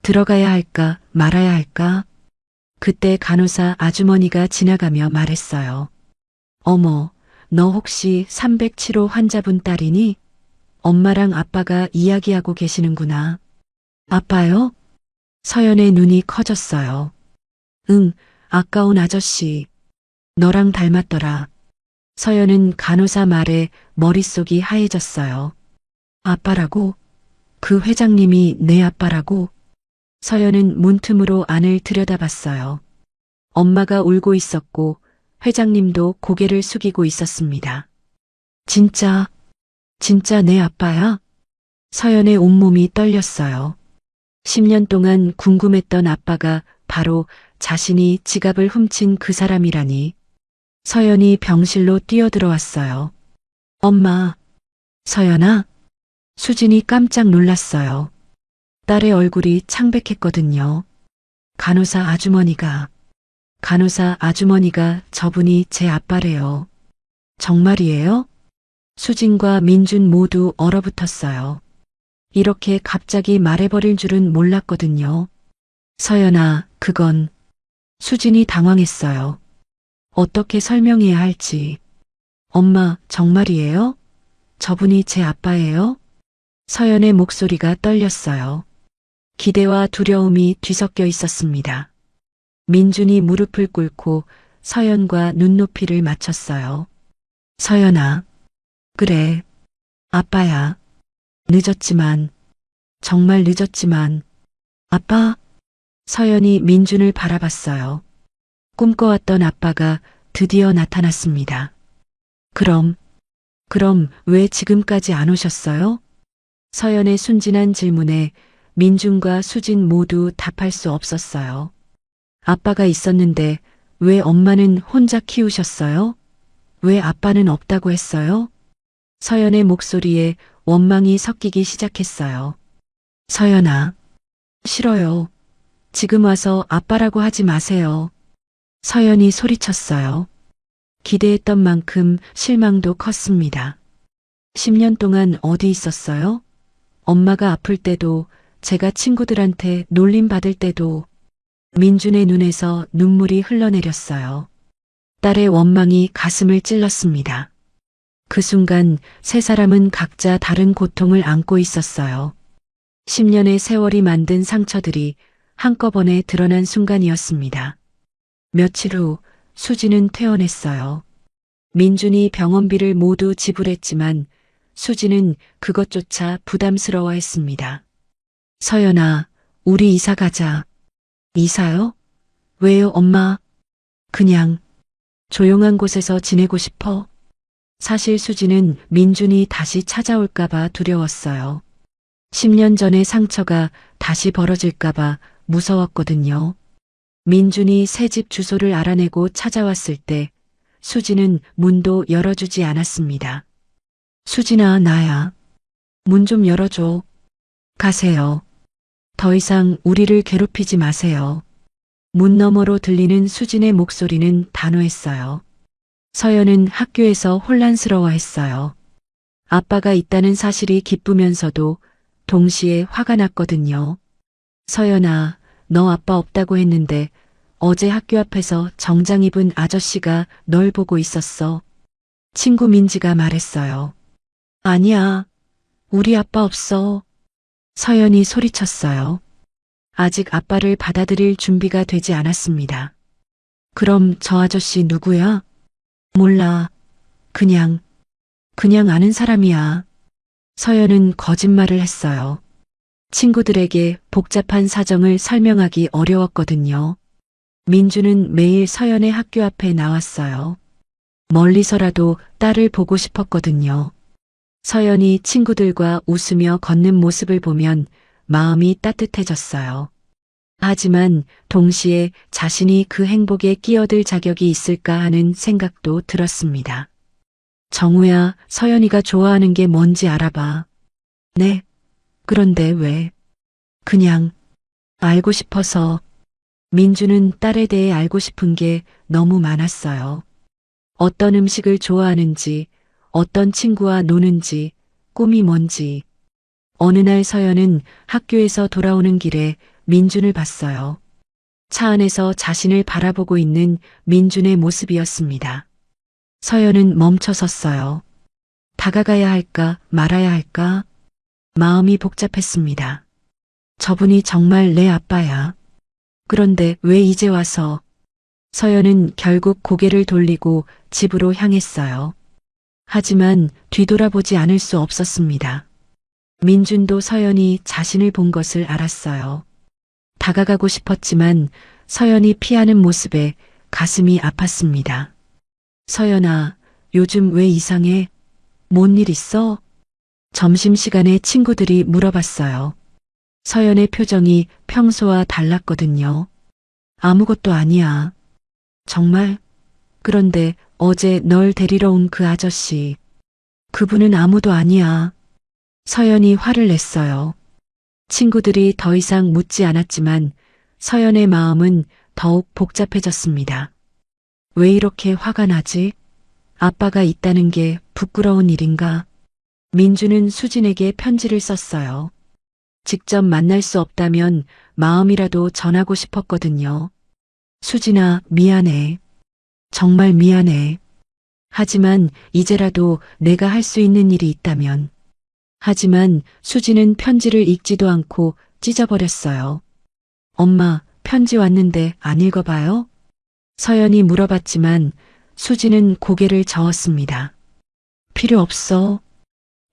Speaker 2: 들어가야 할까 말아야 할까? 그때 간호사 아주머니가 지나가며 말했어요. 어머, 너 혹시 307호 환자분 딸이니? 엄마랑 아빠가 이야기하고 계시는구나. 아빠요? 서연의 눈이 커졌어요. 응, 아까운 아저씨. 너랑 닮았더라. 서연은 간호사 말에 머릿속이 하얘졌어요. 아빠라고? 그 회장님이 내 아빠라고? 서연은 문틈으로 안을 들여다봤어요. 엄마가 울고 있었고 회장님도 고개를 숙이고 있었습니다. 진짜 내 아빠야? 서연의 온몸이 떨렸어요. 10년 동안 궁금했던 아빠가 바로 자신이 지갑을 훔친 그 사람이라니. 서연이 병실로 뛰어들어왔어요. 엄마, 서연아? 수진이 깜짝 놀랐어요. 딸의 얼굴이 창백했거든요. 간호사 아주머니가 저분이 제 아빠래요. 정말이에요? 수진과 민준 모두 얼어붙었어요. 이렇게 갑자기 말해버릴 줄은 몰랐거든요. 서연아, 그건. 수진이 당황했어요. 어떻게 설명해야 할지. 엄마, 정말이에요? 저분이 제 아빠예요? 서연의 목소리가 떨렸어요. 기대와 두려움이 뒤섞여 있었습니다. 민준이 무릎을 꿇고 서연과 눈높이를 맞췄어요. 서연아, 그래, 아빠야. 늦었지만, 정말 늦었지만, 아빠? 서연이 민준을 바라봤어요. 꿈꿔왔던 아빠가 드디어 나타났습니다. 그럼 왜 지금까지 안 오셨어요? 서연의 순진한 질문에 민준과 수진 모두 답할 수 없었어요. 아빠가 있었는데 왜 엄마는 혼자 키우셨어요? 왜 아빠는 없다고 했어요? 서연의 목소리에 원망이 섞이기 시작했어요. 서연아, 싫어요. 지금 와서 아빠라고 하지 마세요. 서연이 소리쳤어요. 기대했던 만큼 실망도 컸습니다. 10년 동안 어디 있었어요? 엄마가 아플 때도, 제가 친구들한테 놀림받을 때도 민준의 눈에서 눈물이 흘러내렸어요. 딸의 원망이 가슴을 찔렀습니다. 그 순간 세 사람은 각자 다른 고통을 안고 있었어요. 10년의 세월이 만든 상처들이 한꺼번에 드러난 순간이었습니다. 며칠 후 수진은 퇴원했어요. 민준이 병원비를 모두 지불했지만 수진은 그것조차 부담스러워했습니다. 서연아, 우리 이사 가자. 이사요? 왜요, 엄마? 그냥 조용한 곳에서 지내고 싶어. 사실 수진은 민준이 다시 찾아올까봐 두려웠어요. 10년 전의 상처가 다시 벌어질까봐 무서웠거든요. 민준이 새 집 주소를 알아내고 찾아왔을 때 수지는 문도 열어주지 않았습니다. 수진아, 나야. 문 좀 열어줘. 가세요. 더 이상 우리를 괴롭히지 마세요. 문 너머로 들리는 수진의 목소리는 단호했어요. 서연은 학교에서 혼란스러워했어요. 아빠가 있다는 사실이 기쁘면서도 동시에 화가 났거든요. 서연아, 너 아빠 없다고 했는데 어제 학교 앞에서 정장 입은 아저씨가 널 보고 있었어. 친구 민지가 말했어요. 아니야, 우리 아빠 없어. 서연이 소리쳤어요. 아직 아빠를 받아들일 준비가 되지 않았습니다. 그럼 저 아저씨 누구야? 몰라. 그냥 아는 사람이야. 서연은 거짓말을 했어요. 친구들에게 복잡한 사정을 설명하기 어려웠거든요. 민주는 매일 서연의 학교 앞에 나왔어요. 멀리서라도 딸을 보고 싶었거든요. 서연이 친구들과 웃으며 걷는 모습을 보면 마음이 따뜻해졌어요. 하지만 동시에 자신이 그 행복에 끼어들 자격이 있을까 하는 생각도 들었습니다. 정우야, 서연이가 좋아하는 게 뭔지 알아봐. 네. 그런데 왜? 그냥 알고 싶어서. 민주는 딸에 대해 알고 싶은 게 너무 많았어요. 어떤 음식을 좋아하는지, 어떤 친구와 노는지, 꿈이 뭔지. 어느 날 서연은 학교에서 돌아오는 길에 민준을 봤어요. 차 안에서 자신을 바라보고 있는 민준의 모습이었습니다. 서연은 멈춰섰어요. 다가가야 할까 말아야 할까? 마음이 복잡했습니다. 저분이 정말 내 아빠야. 그런데 왜 이제 와서? 서연은 결국 고개를 돌리고 집으로 향했어요. 하지만 뒤돌아보지 않을 수 없었습니다. 민준도 서연이 자신을 본 것을 알았어요. 다가가고 싶었지만 서연이 피하는 모습에 가슴이 아팠습니다. 서연아, 요즘 왜 이상해? 뭔 일 있어? 점심시간에 친구들이 물어봤어요. 서연의 표정이 평소와 달랐거든요. 아무것도 아니야. 정말? 그런데 어제 널 데리러 온 그 아저씨. 그분은 아무도 아니야. 서연이 화를 냈어요. 친구들이 더 이상 묻지 않았지만 서연의 마음은 더욱 복잡해졌습니다. 왜 이렇게 화가 나지? 아빠가 있다는 게 부끄러운 일인가? 민주는 수진에게 편지를 썼어요. 직접 만날 수 없다면 마음이라도 전하고 싶었거든요. 수진아, 미안해. 정말 미안해. 하지만 이제라도 내가 할 수 있는 일이 있다면. 하지만 수진은 편지를 읽지도 않고 찢어버렸어요. 엄마, 편지 왔는데 안 읽어봐요? 서연이 물어봤지만 수진은 고개를 저었습니다. 필요 없어.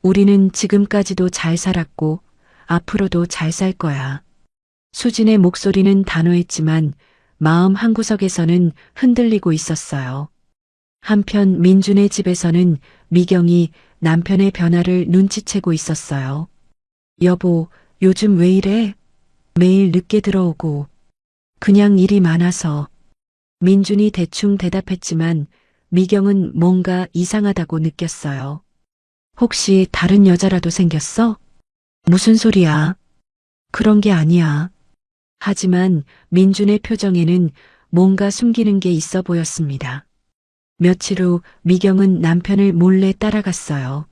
Speaker 2: 우리는 지금까지도 잘 살았고 앞으로도 잘 살 거야. 수진의 목소리는 단호했지만 마음 한구석에서는 흔들리고 있었어요. 한편 민준의 집에서는 미경이 남편의 변화를 눈치채고 있었어요. 여보, 요즘 왜 이래? 매일 늦게 들어오고. 그냥 일이 많아서. 민준이 대충 대답했지만 미경은 뭔가 이상하다고 느꼈어요. 혹시 다른 여자라도 생겼어? 무슨 소리야? 그런 게 아니야. 하지만 민준의 표정에는 뭔가 숨기는 게 있어 보였습니다. 며칠 후 미경은 남편을 몰래 따라갔어요.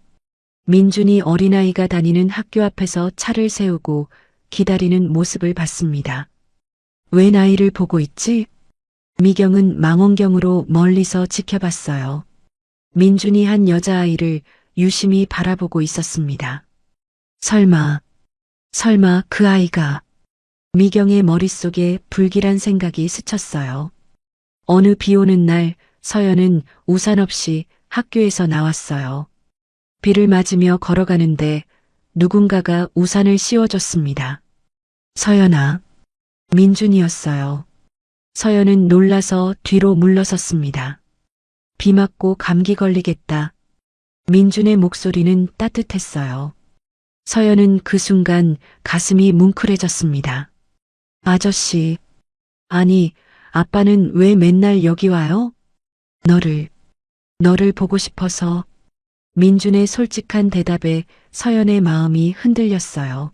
Speaker 2: 민준이 어린아이가 다니는 학교 앞에서 차를 세우고 기다리는 모습을 봤습니다. 왜 나이를 보고 있지? 미경은 망원경으로 멀리서 지켜봤어요. 민준이 한 여자아이를 유심히 바라보고 있었습니다. 설마 그 아이가. 미경의 머릿속에 불길한 생각이 스쳤어요. 어느 비 오는 날 서연은 우산 없이 학교에서 나왔어요. 비를 맞으며 걸어가는데 누군가가 우산을 씌워줬습니다. 서연아. 민준이었어요. 서연은 놀라서 뒤로 물러섰습니다. 비 맞고 감기 걸리겠다. 민준의 목소리는 따뜻했어요. 서연은 그 순간 가슴이 뭉클해졌습니다. 아저씨. 아니, 아빠는 왜 맨날 여기 와요? 너를 너를 보고 싶어서. 민준의 솔직한 대답에 서연의 마음이 흔들렸어요.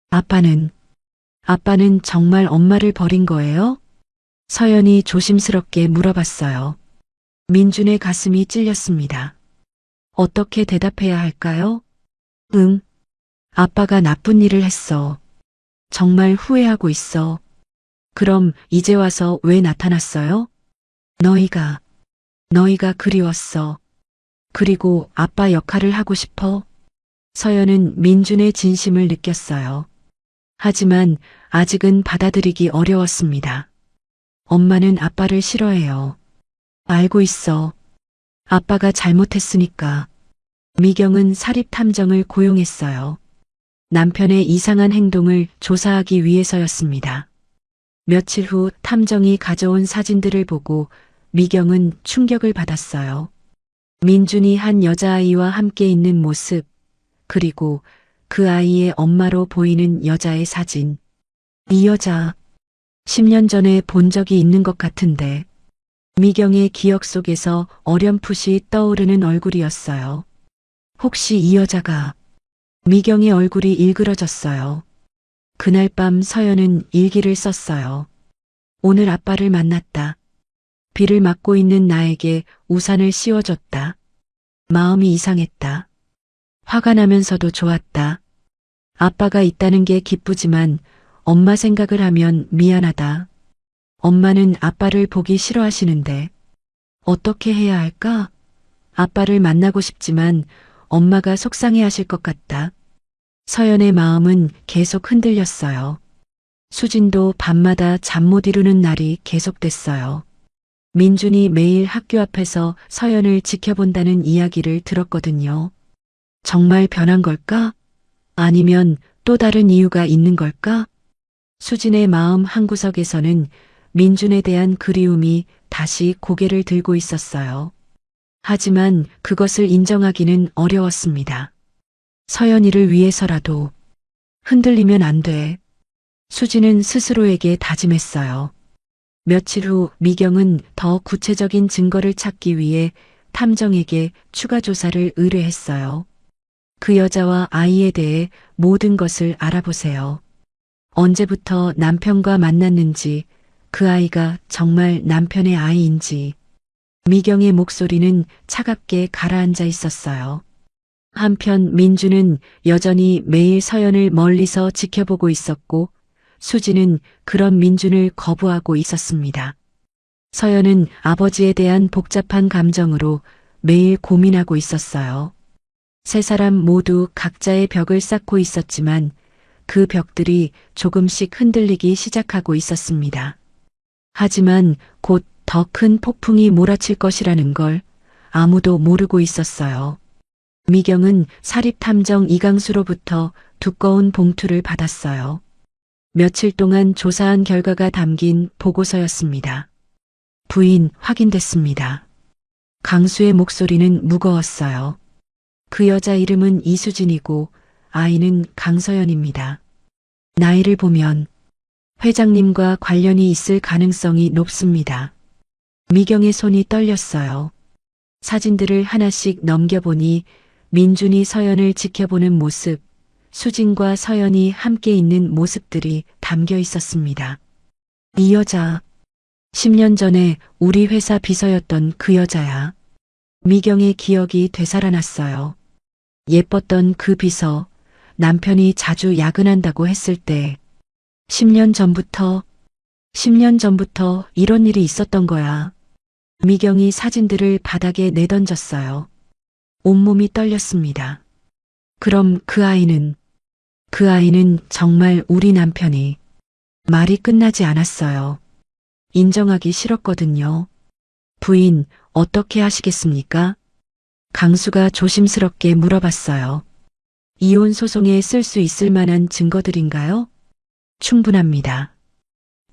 Speaker 2: 아빠는 정말 엄마를 버린 거예요? 서연이 조심스럽게 물어봤어요. 민준의 가슴이 찔렸습니다. 어떻게 대답해야 할까요? 응. 아빠가 나쁜 일을 했어. 정말 후회하고 있어. 그럼 이제 와서 왜 나타났어요? 너희가 그리웠어. 그리고 아빠 역할을 하고 싶어. 서연은 민준의 진심을 느꼈어요. 하지만 아직은 받아들이기 어려웠습니다. 엄마는 아빠를 싫어해요. 알고 있어. 아빠가 잘못했으니까. 미경은 사립탐정을 고용했어요. 남편의 이상한 행동을 조사하기 위해서였습니다. 며칠 후 탐정이 가져온 사진들을 보고 미경은 충격을 받았어요. 민준이 한 여자아이와 함께 있는 모습, 그리고 그 아이의 엄마로 보이는 여자의 사진. 이 여자, 10년 전에 본 적이 있는 것 같은데. 미경의 기억 속에서 어렴풋이 떠오르는 얼굴이었어요. 혹시 이 여자가. 미경의 얼굴이 일그러졌어요. 그날 밤 서연은 일기를 썼어요. 오늘 아빠를 만났다. 비를 맞고 있는 나에게 우산을 씌워줬다. 마음이 이상했다. 화가 나면서도 좋았다. 아빠가 있다는 게 기쁘지만 엄마 생각을 하면 미안하다. 엄마는 아빠를 보기 싫어하시는데 어떻게 해야 할까? 아빠를 만나고 싶지만 엄마가 속상해 하실 것 같다. 서연의 마음은 계속 흔들렸어요. 수진도 밤마다 잠 못 이루는 날이 계속됐어요. 민준이 매일 학교 앞에서 서연을 지켜본다는 이야기를 들었거든요. 정말 변한 걸까? 아니면 또 다른 이유가 있는 걸까? 수진의 마음 한구석에서는 민준에 대한 그리움이 다시 고개를 들고 있었어요. 하지만 그것을 인정하기는 어려웠습니다. 서연이를 위해서라도 흔들리면 안 돼. 수진은 스스로에게 다짐했어요. 며칠 후 미경은 더 구체적인 증거를 찾기 위해 탐정에게 추가 조사를 의뢰했어요. 그 여자와 아이에 대해 모든 것을 알아보세요. 언제부터 남편과 만났는지, 그 아이가 정말 남편의 아이인지. 미경의 목소리는 차갑게 가라앉아 있었어요. 한편 민주는 여전히 매일 서연을 멀리서 지켜보고 있었고 수지는 그런 민준을 거부하고 있었습니다. 서연은 아버지에 대한 복잡한 감정으로 매일 고민하고 있었어요. 세 사람 모두 각자의 벽을 쌓고 있었지만 그 벽들이 조금씩 흔들리기 시작하고 있었습니다. 하지만 곧 더 큰 폭풍이 몰아칠 것이라는 걸 아무도 모르고 있었어요. 미경은 사립탐정 이강수로부터 두꺼운 봉투를 받았어요. 며칠 동안 조사한 결과가 담긴 보고서였습니다. 부인 확인됐습니다. 강수의 목소리는 무거웠어요. 그 여자 이름은 이수진이고 아이는 강서연입니다. 나이를 보면 회장님과 관련이 있을 가능성이 높습니다. 미경의 손이 떨렸어요. 사진들을 하나씩 넘겨보니 민준이 서연을 지켜보는 모습, 수진과 서연이 함께 있는 모습들이 담겨 있었습니다. 이 여자, 10년 전에 우리 회사 비서였던 그 여자야. 미경의 기억이 되살아났어요. 예뻤던 그 비서, 남편이 자주 야근한다고 했을 때 10년 전부터 이런 일이 있었던 거야. 미경이 사진들을 바닥에 내던졌어요. 온몸이 떨렸습니다. 그럼 그 아이는 정말 우리 남편이. 말이 끝나지 않았어요. 인정하기 싫었거든요. 부인, 어떻게 하시겠습니까? 강수가 조심스럽게 물어봤어요. 이혼 소송에 쓸 수 있을 만한 증거들인가요? 충분합니다.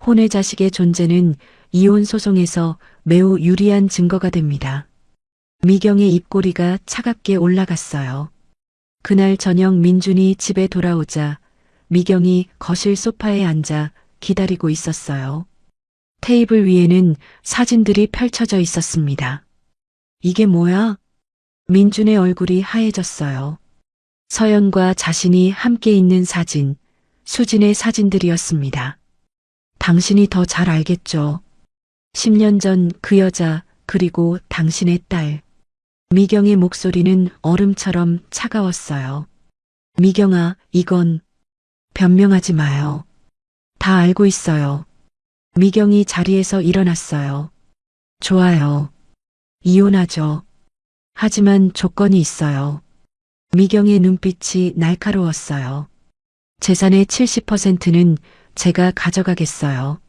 Speaker 2: 혼외 자식의 존재는 이혼 소송에서 매우 유리한 증거가 됩니다. 미경의 입꼬리가 차갑게 올라갔어요. 그날 저녁 민준이 집에 돌아오자 미경이 거실 소파에 앉아 기다리고 있었어요. 테이블 위에는 사진들이 펼쳐져 있었습니다. 이게 뭐야? 민준의 얼굴이 하얘졌어요. 서연과 자신이 함께 있는 사진, 수진의 사진들이었습니다. 당신이 더 잘 알겠죠. 10년 전 그 여자, 그리고 당신의 딸. 미경의 목소리는 얼음처럼 차가웠어요. 미경아, 이건 변명하지 마요. 다 알고 있어요. 미경이 자리에서 일어났어요. 좋아요. 이혼하죠. 하지만 조건이 있어요. 미경의 눈빛이 날카로웠어요. 재산의 70%는 제가 가져가겠어요.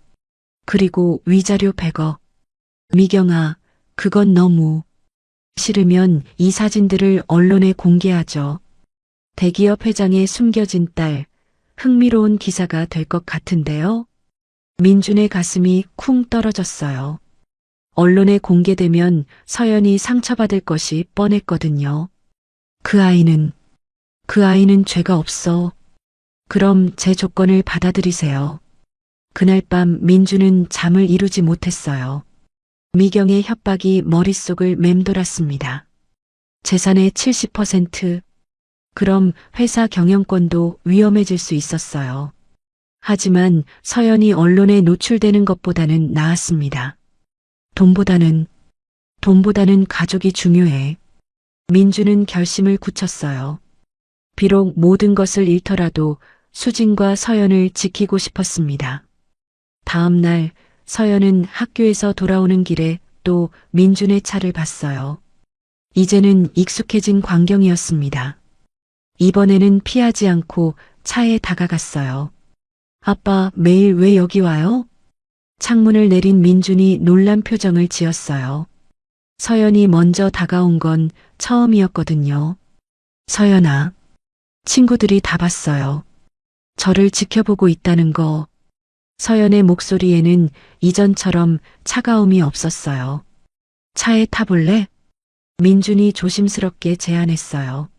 Speaker 2: 그리고 위자료 100억. 미경아, 그건 너무. 싫으면 이 사진들을 언론에 공개하죠. 대기업 회장의 숨겨진 딸, 흥미로운 기사가 될 것 같은데요. 민준의 가슴이 쿵 떨어졌어요. 언론에 공개되면 서연이 상처받을 것이 뻔했거든요. 그 아이는 죄가 없어. 그럼 제 조건을 받아들이세요. 그날 밤 민준은 잠을 이루지 못했어요. 미경의 협박이 머릿속을 맴돌았습니다. 재산의 70%. 그럼 회사 경영권도 위험해질 수 있었어요. 하지만 서연이 언론에 노출되는 것보다는 나았습니다. 돈보다는 가족이 중요해. 민주는 결심을 굳혔어요. 비록 모든 것을 잃더라도 수진과 서연을 지키고 싶었습니다. 다음 날 서연은 학교에서 돌아오는 길에 또 민준의 차를 봤어요. 이제는 익숙해진 광경이었습니다. 이번에는 피하지 않고 차에 다가갔어요. 아빠, 매일 왜 여기 와요? 창문을 내린 민준이 놀란 표정을 지었어요. 서연이 먼저 다가온 건 처음이었거든요. 서연아, 친구들이 다 봤어요. 저를 지켜보고 있다는 거. 서연의 목소리에는 이전처럼 차가움이 없었어요. 차에 타볼래? 민준이 조심스럽게 제안했어요.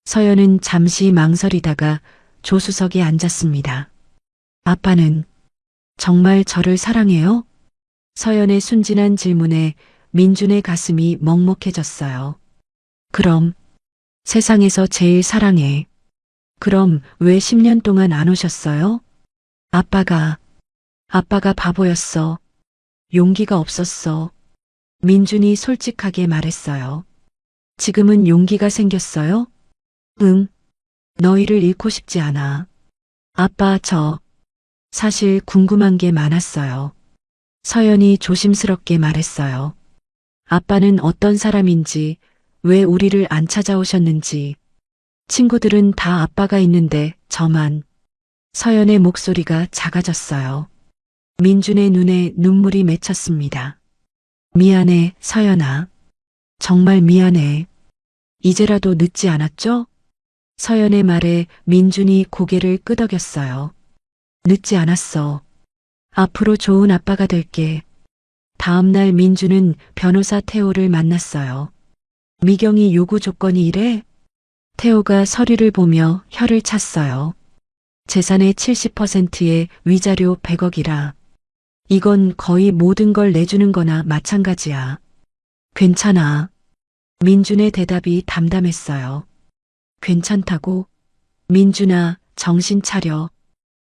Speaker 2: 서연은 잠시 망설이다가 조수석에 앉았습니다. 아빠는 정말 저를 사랑해요? 서연의 순진한 질문에 민준의 가슴이 먹먹해졌어요. 그럼 세상에서 제일 사랑해. 그럼 왜 10년 동안 안 오셨어요? 아빠가 바보였어. 용기가 없었어. 민준이 솔직하게 말했어요. 지금은 용기가 생겼어요? 응. 너희를 잃고 싶지 않아. 아빠, 사실 궁금한 게 많았어요. 서연이 조심스럽게 말했어요. 아빠는 어떤 사람인지, 왜 우리를 안 찾아오셨는지. 친구들은 다 아빠가 있는데 저만. 서연의 목소리가 작아졌어요. 민준의 눈에 눈물이 맺혔습니다. 미안해, 서연아. 정말 미안해. 이제라도 늦지 않았죠? 서연의 말에 민준이 고개를 끄덕였어요. 늦지 않았어. 앞으로 좋은 아빠가 될게. 다음 날 민준은 변호사 태호를 만났어요. 미경이 요구 조건이 이래? 태호가 서류를 보며 혀를 찼어요. 재산의 70%에 위자료 100억이라. 이건 거의 모든 걸 내주는 거나 마찬가지야. 괜찮아. 민준의 대답이 담담했어요. 괜찮다고? 민준아, 정신 차려.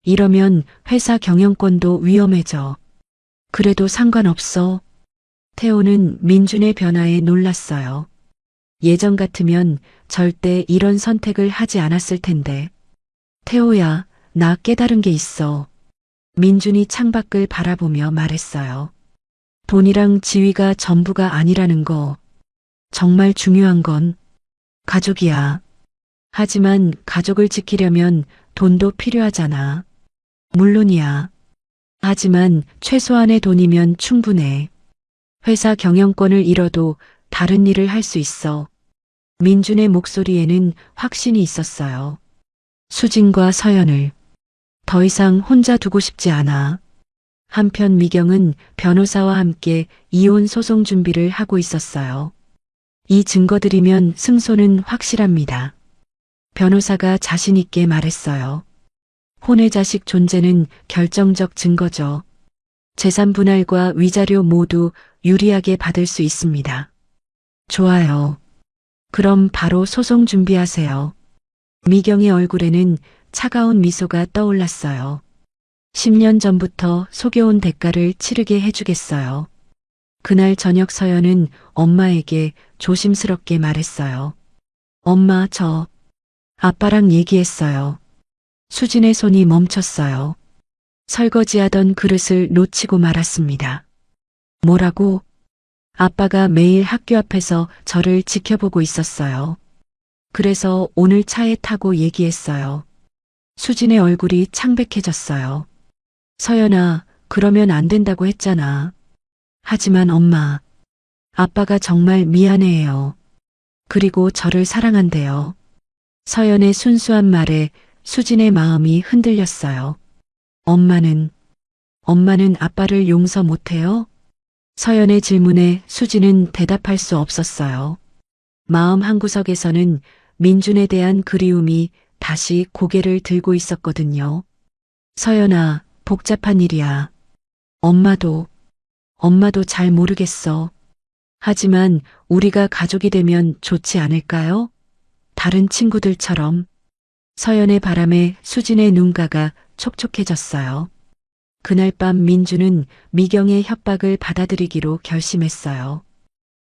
Speaker 2: 이러면 회사 경영권도 위험해져. 그래도 상관없어. 태호는 민준의 변화에 놀랐어요. 예전 같으면 절대 이런 선택을 하지 않았을 텐데. 태호야, 나 깨달은 게 있어. 민준이 창밖을 바라보며 말했어요. 돈이랑 지위가 전부가 아니라는 거. 정말 중요한 건 가족이야. 하지만 가족을 지키려면 돈도 필요하잖아. 물론이야. 하지만 최소한의 돈이면 충분해. 회사 경영권을 잃어도 다른 일을 할 수 있어. 민준의 목소리에는 확신이 있었어요. 수진과 서연을 더 이상 혼자 두고 싶지 않아. 한편 미경은 변호사와 함께 이혼 소송 준비를 하고 있었어요. 이 증거들이면 승소는 확실합니다. 변호사가 자신 있게 말했어요. 혼외 자식 존재는 결정적 증거죠. 재산 분할과 위자료 모두 유리하게 받을 수 있습니다. 좋아요. 그럼 바로 소송 준비하세요. 미경의 얼굴에는 차가운 미소가 떠올랐어요. 10년 전부터 속여온 대가를 치르게 해주겠어요. 그날 저녁 서연은 엄마에게 조심스럽게 말했어요. 엄마, 저 아빠랑 얘기했어요. 수진의 손이 멈췄어요. 설거지하던 그릇을 놓치고 말았습니다. 뭐라고? 아빠가 매일 학교 앞에서 저를 지켜보고 있었어요. 그래서 오늘 차에 타고 얘기했어요. 수진의 얼굴이 창백해졌어요. 서연아, 그러면 안 된다고 했잖아. 하지만 엄마, 아빠가 정말 미안해요. 그리고 저를 사랑한대요. 서연의 순수한 말에 수진의 마음이 흔들렸어요. 엄마는 아빠를 용서 못해요? 서연의 질문에 수진은 대답할 수 없었어요. 마음 한구석에서는 민준에 대한 그리움이 다시 고개를 들고 있었거든요. 서연아, 복잡한 일이야. 엄마도 잘 모르겠어. 하지만 우리가 가족이 되면 좋지 않을까요? 다른 친구들처럼. 서연의 바람에 수진의 눈가가 촉촉해졌어요. 그날 밤 민주는 미경의 협박을 받아들이기로 결심했어요.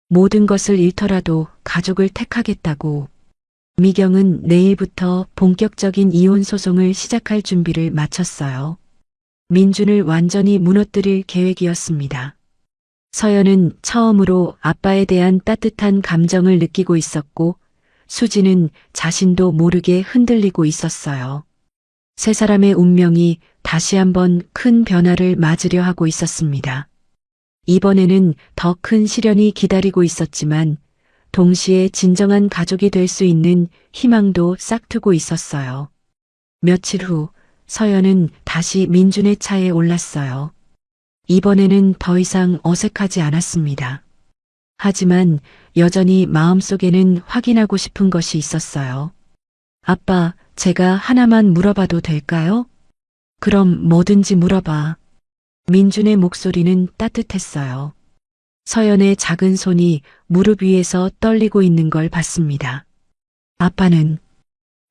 Speaker 2: 모든 것을 잃더라도 가족을 택하겠다고. 미경은 내일부터 본격적인 이혼 소송을 시작할 준비를 마쳤어요. 민준을 완전히 무너뜨릴 계획이었습니다. 서연은 처음으로 아빠에 대한 따뜻한 감정을 느끼고 있었고, 수지는 자신도 모르게 흔들리고 있었어요. 세 사람의 운명이 다시 한번 큰 변화를 맞으려 하고 있었습니다. 이번에는 더 큰 시련이 기다리고 있었지만, 동시에 진정한 가족이 될 수 있는 희망도 싹트고 있었어요. 며칠 후, 서연은 다시 민준의 차에 올랐어요. 이번에는 더 이상 어색하지 않았습니다. 하지만 여전히 마음속에는 확인하고 싶은 것이 있었어요. 아빠, 제가 하나만 물어봐도 될까요? 그럼 뭐든지 물어봐. 민준의 목소리는 따뜻했어요. 서연의 작은 손이 무릎 위에서 떨리고 있는 걸 봤습니다. 아빠는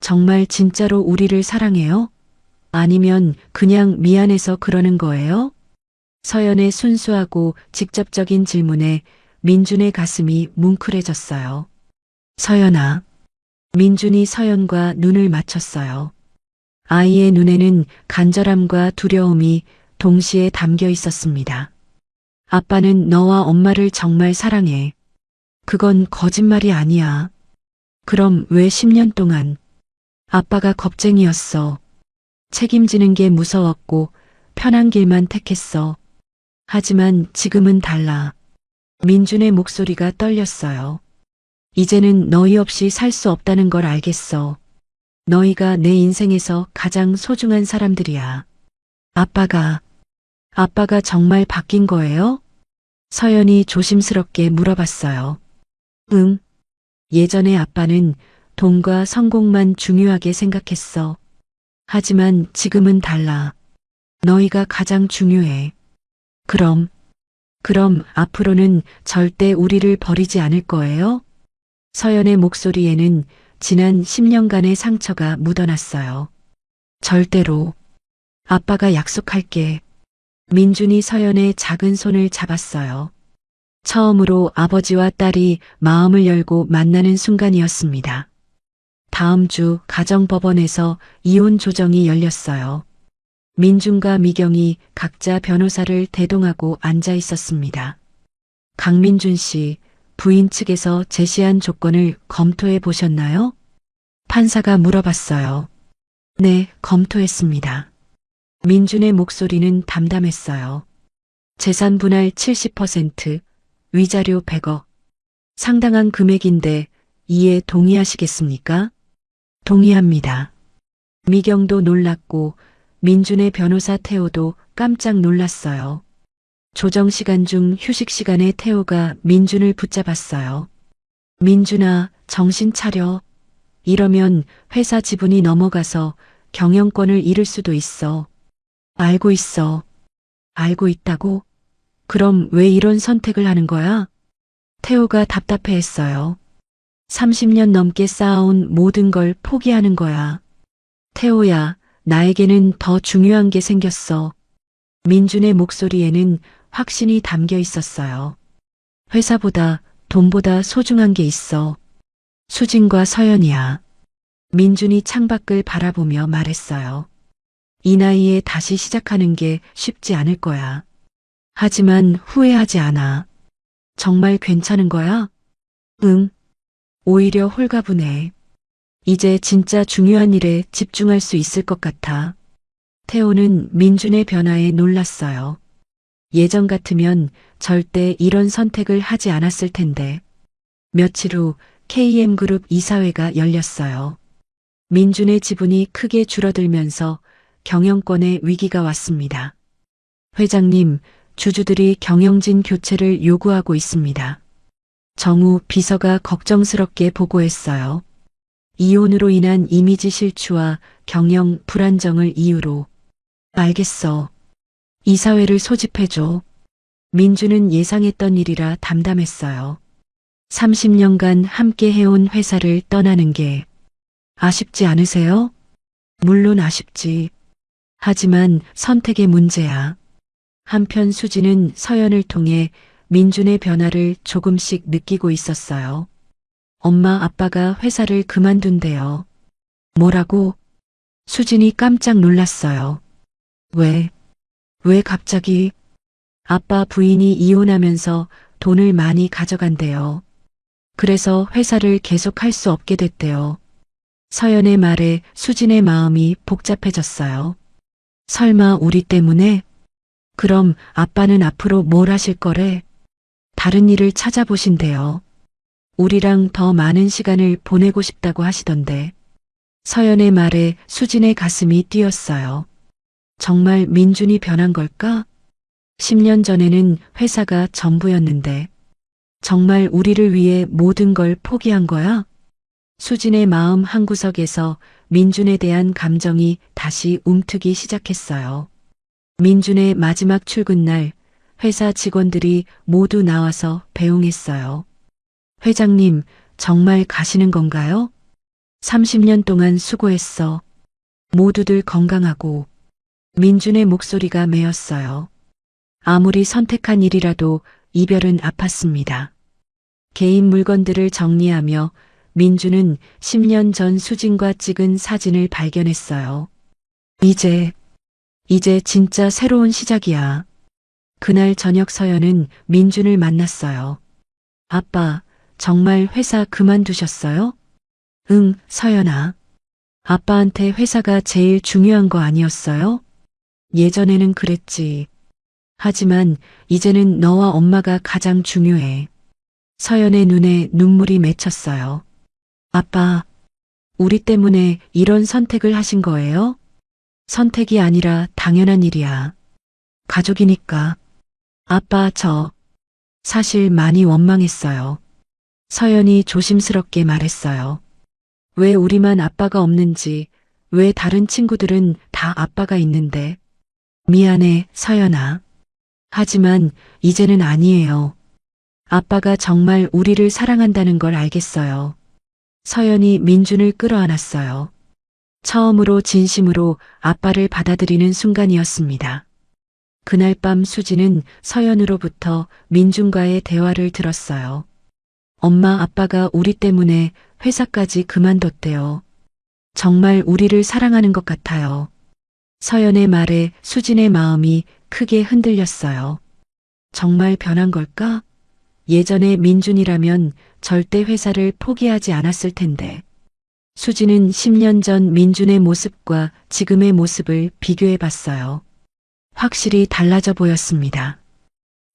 Speaker 2: 정말 진짜로 우리를 사랑해요? 아니면 그냥 미안해서 그러는 거예요? 서연의 순수하고 직접적인 질문에 민준의 가슴이 뭉클해졌어요. 서연아. 민준이 서연과 눈을 맞췄어요. 아이의 눈에는 간절함과 두려움이 동시에 담겨 있었습니다. 아빠는 너와 엄마를 정말 사랑해. 그건 거짓말이 아니야. 그럼 왜 10년 동안 아빠가 겁쟁이였어. 책임지는 게 무서웠고 편한 길만 택했어. 하지만 지금은 달라. 민준의 목소리가 떨렸어요. 이제는 너희 없이 살 수 없다는 걸 알겠어. 너희가 내 인생에서 가장 소중한 사람들이야. 아빠가 정말 바뀐 거예요? 서연이 조심스럽게 물어봤어요. 응. 예전에 아빠는 돈과 성공만 중요하게 생각했어. 하지만 지금은 달라. 너희가 가장 중요해. 그럼 앞으로는 절대 우리를 버리지 않을 거예요? 서연의 목소리에는 지난 10년간의 상처가 묻어났어요. 절대로. 아빠가 약속할게. 민준이 서연의 작은 손을 잡았어요. 처음으로 아버지와 딸이 마음을 열고 만나는 순간이었습니다. 다음 주 가정법원에서 이혼 조정이 열렸어요. 민준과 미경이 각자 변호사를 대동하고 앉아 있었습니다. 강민준 씨, 부인 측에서 제시한 조건을 검토해 보셨나요? 판사가 물어봤어요. 네, 검토했습니다. 민준의 목소리는 담담했어요. 재산 분할 70%, 위자료 100억. 상당한 금액인데 이에 동의하시겠습니까? 동의합니다. 미경도 놀랐고 민준의 변호사 태호도 깜짝 놀랐어요. 조정 시간 중 휴식 시간에 태호가 민준을 붙잡았어요. 민준아, 정신 차려. 이러면 회사 지분이 넘어가서 경영권을 잃을 수도 있어. 알고 있어. 알고 있다고? 그럼 왜 이런 선택을 하는 거야? 태호가 답답해했어요. 30년 넘게 쌓아온 모든 걸 포기하는 거야. 태호야, 나에게는 더 중요한 게 생겼어. 민준의 목소리에는 확신이 담겨 있었어요. 회사보다 돈보다 소중한 게 있어. 수진과 서연이야. 민준이 창밖을 바라보며 말했어요. 이 나이에 다시 시작하는 게 쉽지 않을 거야. 하지만 후회하지 않아. 정말 괜찮은 거야? 응. 오히려 홀가분해. 이제 진짜 중요한 일에 집중할 수 있을 것 같아. 태호는 민준의 변화에 놀랐어요. 예전 같으면 절대 이런 선택을 하지 않았을 텐데. 며칠 후 KM그룹 이사회가 열렸어요. 민준의 지분이 크게 줄어들면서 경영권의 위기가 왔습니다. 회장님, 주주들이 경영진 교체를 요구하고 있습니다. 정우 비서가 걱정스럽게 보고했어요. 이혼으로 인한 이미지 실추와 경영 불안정을 이유로. 알겠어. 이사회를 소집해줘. 민주는 예상했던 일이라 담담했어요. 30년간 함께 해온 회사를 떠나는 게 아쉽지 않으세요? 물론 아쉽지. 하지만 선택의 문제야. 한편 수지는 서연을 통해 민준의 변화를 조금씩 느끼고 있었어요. 엄마 아빠가 회사를 그만둔대요. 뭐라고? 수진이 깜짝 놀랐어요. 왜 갑자기? 아빠 부인이 이혼하면서 돈을 많이 가져간대요. 그래서 회사를 계속할 수 없게 됐대요. 서연의 말에 수진의 마음이 복잡해졌어요. 설마 우리 때문에? 그럼 아빠는 앞으로 뭘 하실 거래? 다른 일을 찾아보신대요. 우리랑 더 많은 시간을 보내고 싶다고 하시던데. 서연의 말에 수진의 가슴이 뛰었어요. 정말 민준이 변한 걸까? 10년 전에는 회사가 전부였는데 정말 우리를 위해 모든 걸 포기한 거야? 수진의 마음 한구석에서 민준에 대한 감정이 다시 움트기 시작했어요. 민준의 마지막 출근 날 회사 직원들이 모두 나와서 배웅했어요. 회장님, 정말 가시는 건가요? 30년 동안 수고했어. 모두들 건강하고. 민준의 목소리가 메었어요. 아무리 선택한 일이라도 이별은 아팠습니다. 개인 물건들을 정리하며 민준은 10년 전 수진과 찍은 사진을 발견했어요. 이제 진짜 새로운 시작이야. 그날 저녁 서연은 민준을 만났어요. 아빠, 정말 회사 그만두셨어요? 응, 서연아. 아빠한테 회사가 제일 중요한 거 아니었어요? 예전에는 그랬지. 하지만 이제는 너와 엄마가 가장 중요해. 서연의 눈에 눈물이 맺혔어요. 아빠, 우리 때문에 이런 선택을 하신 거예요? 선택이 아니라 당연한 일이야. 가족이니까. 아빠, 사실 많이 원망했어요. 서연이 조심스럽게 말했어요. 왜 우리만 아빠가 없는지, 왜 다른 친구들은 다 아빠가 있는데. 미안해, 서연아. 하지만 이제는 아니에요. 아빠가 정말 우리를 사랑한다는 걸 알겠어요. 서연이 민준을 끌어안았어요. 처음으로 진심으로 아빠를 받아들이는 순간이었습니다. 그날 밤 수지는 서연으로부터 민준과의 대화를 들었어요. 엄마 아빠가 우리 때문에 회사까지 그만뒀대요. 정말 우리를 사랑하는 것 같아요. 서연의 말에 수진의 마음이 크게 흔들렸어요. 정말 변한 걸까? 예전의 민준이라면 절대 회사를 포기하지 않았을 텐데. 수지는 10년 전 민준의 모습과 지금의 모습을 비교해 봤어요. 확실히 달라져 보였습니다.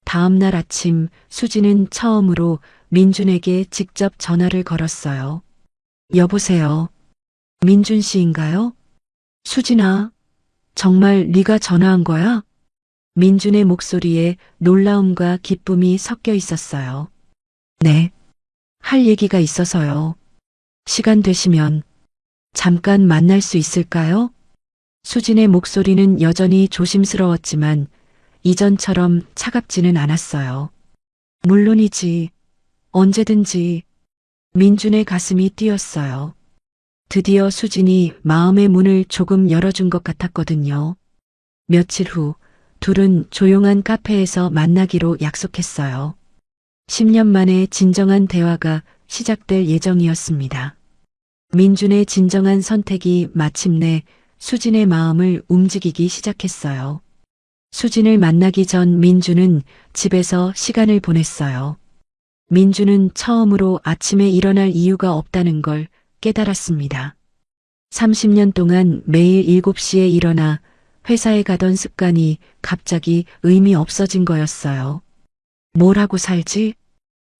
Speaker 2: 다음 날 아침 수지는 처음으로 민준에게 직접 전화를 걸었어요. 여보세요. 민준 씨인가요? 수진아, 정말 네가 전화한 거야? 민준의 목소리에 놀라움과 기쁨이 섞여 있었어요. 네. 할 얘기가 있어서요. 시간 되시면 잠깐 만날 수 있을까요? 수진의 목소리는 여전히 조심스러웠지만 이전처럼 차갑지는 않았어요. 물론이지. 언제든지. 민준의 가슴이 뛰었어요. 드디어 수진이 마음의 문을 조금 열어준 것 같았거든요. 며칠 후 둘은 조용한 카페에서 만나기로 약속했어요. 10년 만에 진정한 대화가 시작될 예정이었습니다. 민준의 진정한 선택이 마침내 수진의 마음을 움직이기 시작했어요. 수진을 만나기 전 민준은 집에서 시간을 보냈어요. 민준은 처음으로 아침에 일어날 이유가 없다는 걸 깨달았습니다. 30년 동안 매일 7시에 일어나 회사에 가던 습관이 갑자기 의미 없어진 거였어요. 뭘 하고 살지?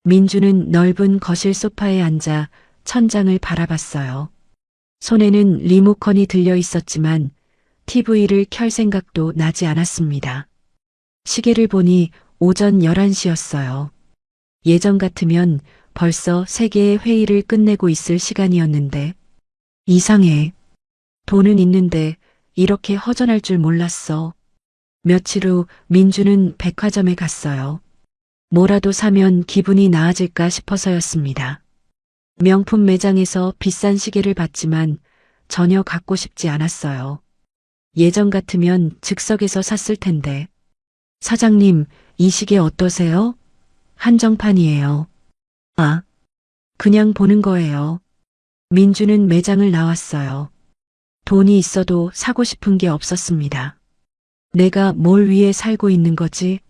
Speaker 2: 민주는 넓은 거실 소파에 앉아 천장을 바라봤어요. 손에는 리모컨이 들려 있었지만 TV를 켤 생각도 나지 않았습니다. 시계를 보니 오전 11시였어요. 예전 같으면 벌써 3개의 회의를 끝내고 있을 시간이었는데 이상해. 돈은 있는데 이렇게 허전할 줄 몰랐어. 며칠 후 민주는 백화점에 갔어요. 뭐라도 사면 기분이 나아질까 싶어서였습니다. 명품 매장에서 비싼 시계를 봤지만 전혀 갖고 싶지 않았어요. 예전 같으면 즉석에서 샀을 텐데. 사장님, 이 시계 어떠세요? 한정판이에요. 아, 그냥 보는 거예요. 민주는 매장을 나왔어요. 돈이 있어도 사고 싶은 게 없었습니다. 내가 뭘 위해 살고 있는 거지?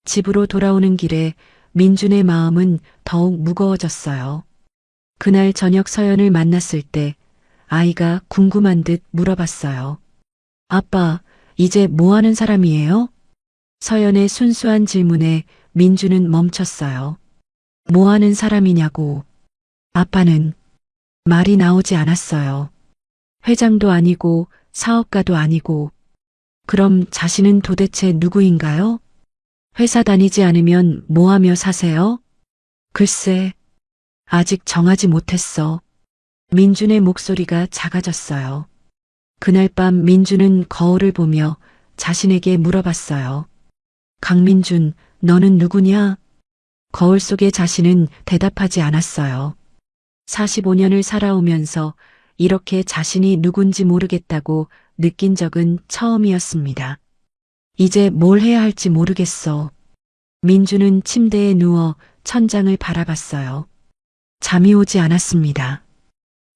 Speaker 2: 집으로 돌아오는 길에 민준의 마음은 더욱 무거워졌어요. 그날 저녁 서연을 만났을 때 아이가 궁금한 듯 물어봤어요. 아빠, 이제 뭐 하는 사람이에요? 서연의 순수한 질문에 민주는 멈췄어요. 뭐 하는 사람이냐고. 아빠는 말이 나오지 않았어요. 회장도 아니고 사업가도 아니고. 그럼 자신은 도대체 누구인가요? 회사 다니지 않으면 뭐 하며 사세요? 글쎄, 아직 정하지 못했어. 민준의 목소리가 작아졌어요. 그날 밤 민준은 거울을 보며 자신에게 물어봤어요. 강민준, 너는 누구냐? 거울 속의 자신은 대답하지 않았어요. 45년을 살아오면서 이렇게 자신이 누군지 모르겠다고 느낀 적은 처음이었습니다. 이제 뭘 해야 할지 모르겠어. 민주는 침대에 누워 천장을 바라봤어요. 잠이 오지 않았습니다.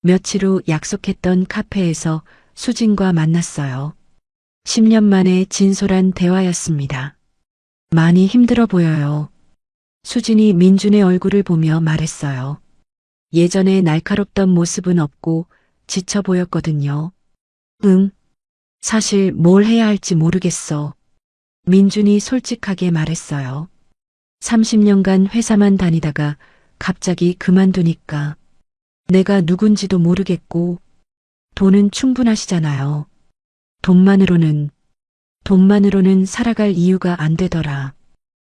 Speaker 2: 며칠 후 약속했던 카페에서 수진과 만났어요. 10년 만에 진솔한 대화였습니다. 많이 힘들어 보여요. 수진이 민준의 얼굴을 보며 말했어요. 예전에 날카롭던 모습은 없고 지쳐 보였거든요. 응. 사실 뭘 해야 할지 모르겠어. 민준이 솔직하게 말했어요. 30년간 회사만 다니다가 갑자기 그만두니까 내가 누군지도 모르겠고 돈은 충분하시잖아요. 돈만으로는 살아갈 이유가 안 되더라.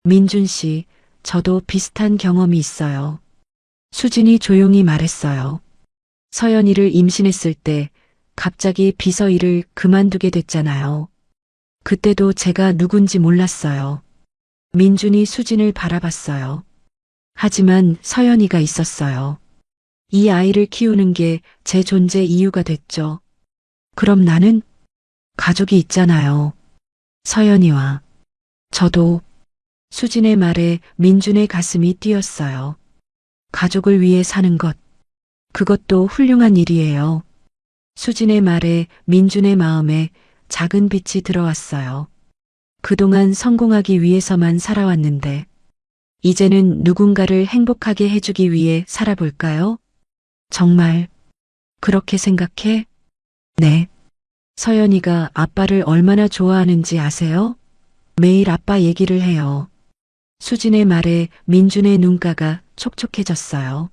Speaker 2: 민준 씨, 저도 비슷한 경험이 있어요. 수진이 조용히 말했어요. 서연이를 임신했을 때 갑자기 비서 일을 그만두게 됐잖아요. 그때도 제가 누군지 몰랐어요. 민준이 수진을 바라봤어요. 하지만 서연이가 있었어요. 이 아이를 키우는 게 제 존재 이유가 됐죠. 그럼 나는 가족이 있잖아요. 서연이와 저도. 수진의 말에 민준의 가슴이 뛰었어요. 가족을 위해 사는 것, 그것도 훌륭한 일이에요. 수진의 말에 민준의 마음에 작은 빛이 들어왔어요. 그동안 성공하기 위해서만 살아왔는데 이제는 누군가를 행복하게 해주기 위해 살아볼까요? 정말 그렇게 생각해? 네. 서연이가 아빠를 얼마나 좋아하는지 아세요? 매일 아빠 얘기를 해요. 수진의 말에 민준의 눈가가 촉촉해졌어요.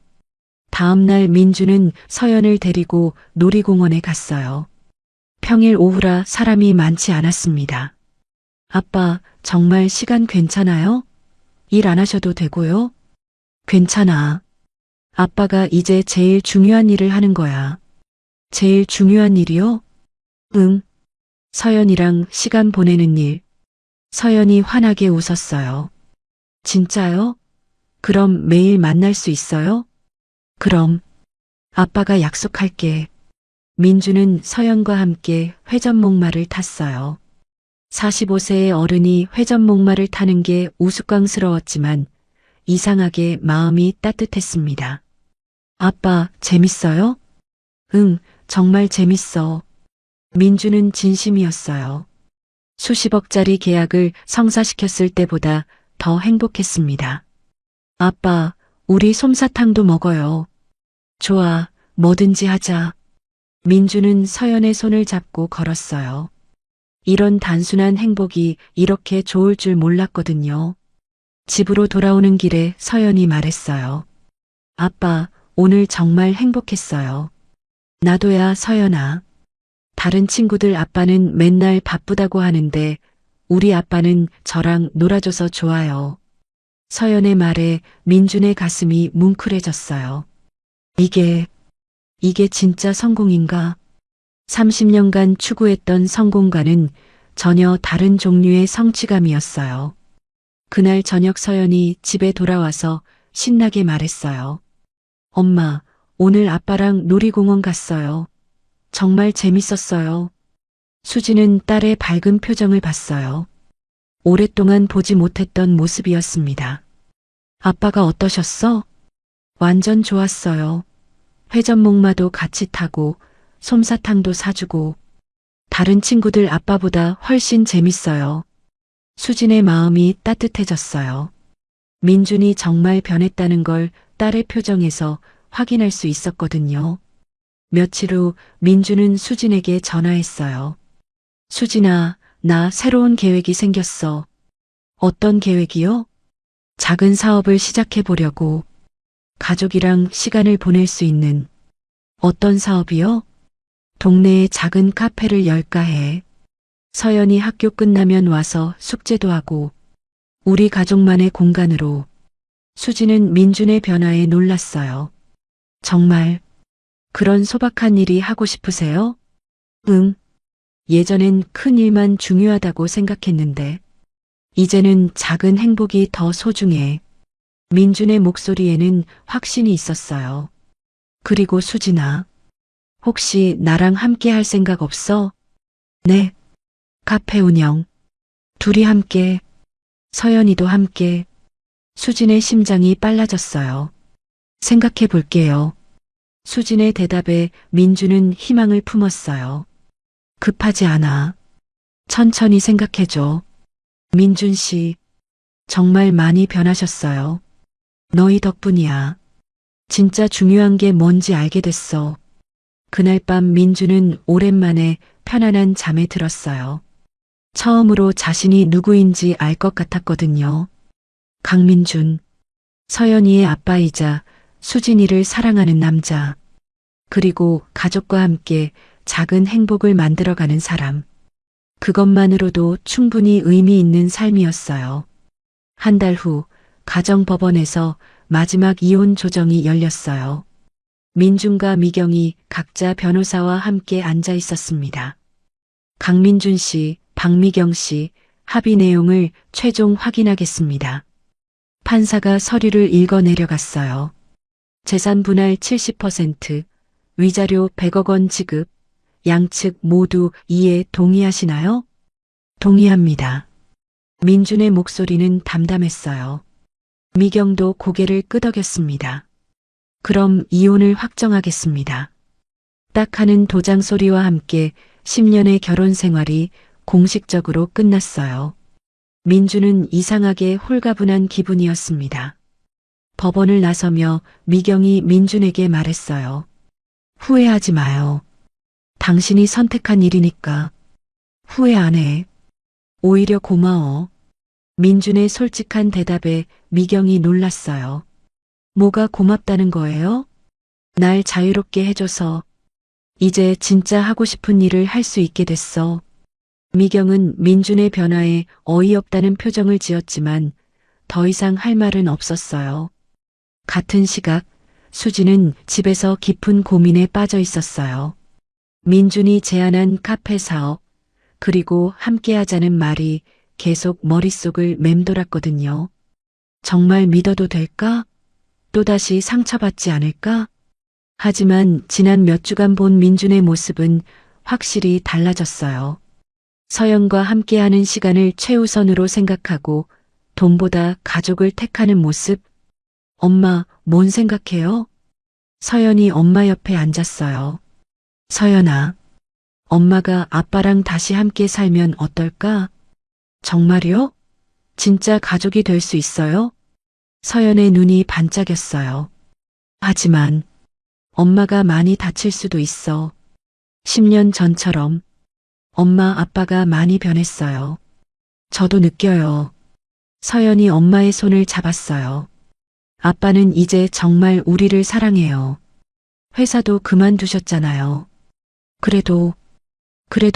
Speaker 2: 다음 날 민준은 서연을 데리고 놀이공원에 갔어요. 평일 오후라 사람이 많지 않았습니다. 아빠, 정말 시간 괜찮아요? 일 안 하셔도 되고요? 괜찮아. 아빠가 이제 제일 중요한 일을 하는 거야. 제일 중요한 일이요? 응. 서연이랑 시간 보내는 일. 서연이 환하게 웃었어요. 진짜요? 그럼 매일 만날 수 있어요? 그럼 아빠가 약속할게. 민주는 서연과 함께 회전목마를 탔어요. 45세의 어른이 회전목마를 타는 게 우스꽝스러웠지만 이상하게 마음이 따뜻했습니다. 아빠, 재밌어요? 응, 정말 재밌어. 민주는 진심이었어요. 수십억짜리 계약을 성사시켰을 때보다 더 행복했습니다. 아빠, 우리 솜사탕도 먹어요. 좋아, 뭐든지 하자. 민주는 서연의 손을 잡고 걸었어요. 이런 단순한 행복이 이렇게 좋을 줄 몰랐거든요. 집으로 돌아오는 길에 서연이 말했어요. 아빠, 오늘 정말 행복했어요. 나도야, 서연아. 다른 친구들 아빠는 맨날 바쁘다고 하는데 우리 아빠는 저랑 놀아줘서 좋아요. 서연의 말에 민준의 가슴이 뭉클해졌어요. 이게 진짜 성공인가? 30년간 추구했던 성공과는 전혀 다른 종류의 성취감이었어요. 그날 저녁 서연이 집에 돌아와서 신나게 말했어요. 엄마, 오늘 아빠랑 놀이공원 갔어요. 정말 재밌었어요. 수지는 딸의 밝은 표정을 봤어요. 오랫동안 보지 못했던 모습이었습니다. 아빠가 어떠셨어? 완전 좋았어요. 회전목마도 같이 타고 솜사탕도 사주고 다른 친구들 아빠보다 훨씬 재밌어요. 수진의 마음이 따뜻해졌어요. 민준이 정말 변했다는 걸 딸의 표정에서 확인할 수 있었거든요. 며칠 후 민준은 수진에게 전화했어요. 수진아, 나 새로운 계획이 생겼어. 어떤 계획이요? 작은 사업을 시작해 보려고. 가족이랑 시간을 보낼 수 있는. 어떤 사업이요? 동네에 작은 카페를 열까 해. 서연이 학교 끝나면 와서 숙제도 하고 우리 가족만의 공간으로. 수지는 민준의 변화에 놀랐어요. 정말 그런 소박한 일이 하고 싶으세요? 응. 예전엔 큰 일만 중요하다고 생각했는데 이제는 작은 행복이 더 소중해. 민준의 목소리에는 확신이 있었어요. 그리고 수진아, 혹시 나랑 함께 할 생각 없어? 네. 카페 운영. 둘이 함께. 서연이도 함께. 수진의 심장이 빨라졌어요. 생각해 볼게요. 수진의 대답에 민주는 희망을 품었어요. 급하지 않아. 천천히 생각해줘. 민준 씨, 정말 많이 변하셨어요. 너희 덕분이야. 진짜 중요한 게 뭔지 알게 됐어. 그날 밤 민주는 오랜만에 편안한 잠에 들었어요. 처음으로 자신이 누구인지 알 것 같았거든요. 강민준, 서연이의 아빠이자 수진이를 사랑하는 남자, 그리고 가족과 함께 작은 행복을 만들어가는 사람. 그것만으로도 충분히 의미 있는 삶이었어요. 한 달 후 가정법원에서 마지막 이혼 조정이 열렸어요. 민준과 미경이 각자 변호사와 함께 앉아 있었습니다. 강민준 씨, 박미경 씨, 합의 내용을 최종 확인하겠습니다. 판사가 서류를 읽어 내려갔어요. 재산 분할 70%, 위자료 100억 원 지급, 양측 모두 이에 동의하시나요? 동의합니다. 민준의 목소리는 담담했어요. 미경도 고개를 끄덕였습니다. 그럼 이혼을 확정하겠습니다. 딱 하는 도장 소리와 함께 10년의 결혼 생활이 공식적으로 끝났어요. 민주는 이상하게 홀가분한 기분이었습니다. 법원을 나서며 미경이 민준에게 말했어요. 후회하지 마요. 당신이 선택한 일이니까. 후회 안 해. 오히려 고마워. 민준의 솔직한 대답에 미경이 놀랐어요. 뭐가 고맙다는 거예요? 날 자유롭게 해줘서. 이제 진짜 하고 싶은 일을 할 수 있게 됐어. 미경은 민준의 변화에 어이없다는 표정을 지었지만 더 이상 할 말은 없었어요. 같은 시각 수지는 집에서 깊은 고민에 빠져 있었어요. 민준이 제안한 카페 사업, 그리고 함께하자는 말이 계속 머릿속을 맴돌았거든요. 정말 믿어도 될까? 또다시 상처받지 않을까? 하지만 지난 몇 주간 본 민준의 모습은 확실히 달라졌어요. 서연과 함께하는 시간을 최우선으로 생각하고 돈보다 가족을 택하는 모습. 엄마, 뭔 생각해요? 서연이 엄마 옆에 앉았어요. 서연아, 엄마가 아빠랑 다시 함께 살면 어떨까? 정말요? 진짜 가족이 될 수 있어요? 서연의 눈이 반짝였어요. 하지만 엄마가 많이 다칠 수도 있어. 10년 전처럼 엄마 아빠가 많이 변했어요. 저도 느껴요. 서연이 엄마의 손을 잡았어요. 아빠는 이제 정말 우리를 사랑해요. 회사도 그만두셨잖아요. 그래도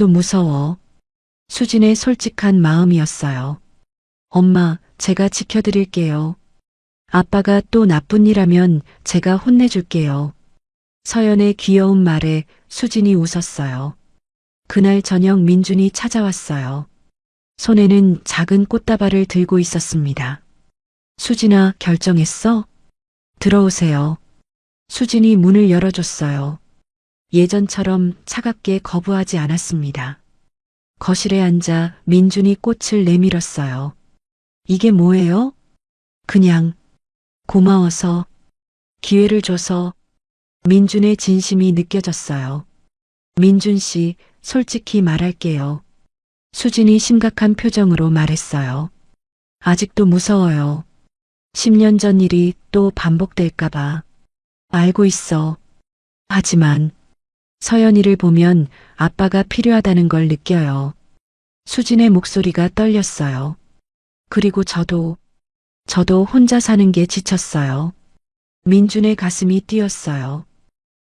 Speaker 2: 무서워. 수진의 솔직한 마음이었어요. 엄마, 제가 지켜드릴게요. 아빠가 또 나쁜 일 하면 제가 혼내줄게요. 서연의 귀여운 말에 수진이 웃었어요. 그날 저녁 민준이 찾아왔어요. 손에는 작은 꽃다발을 들고 있었습니다. 수진아, 결정했어? 들어오세요. 수진이 문을 열어줬어요. 예전처럼 차갑게 거부하지 않았습니다. 거실에 앉아 민준이 꽃을 내밀었어요. 이게 뭐예요? 그냥 고마워서, 기회를 줘서. 민준의 진심이 느껴졌어요. 민준 씨, 솔직히 말할게요. 수진이 심각한 표정으로 말했어요. 아직도 무서워요. 10년 전 일이 또 반복될까봐. 알고 있어. 하지만 서연이를 보면 아빠가 필요하다는 걸 느껴요. 수진의 목소리가 떨렸어요. 그리고 저도 혼자 사는 게 지쳤어요. 민준의 가슴이 뛰었어요.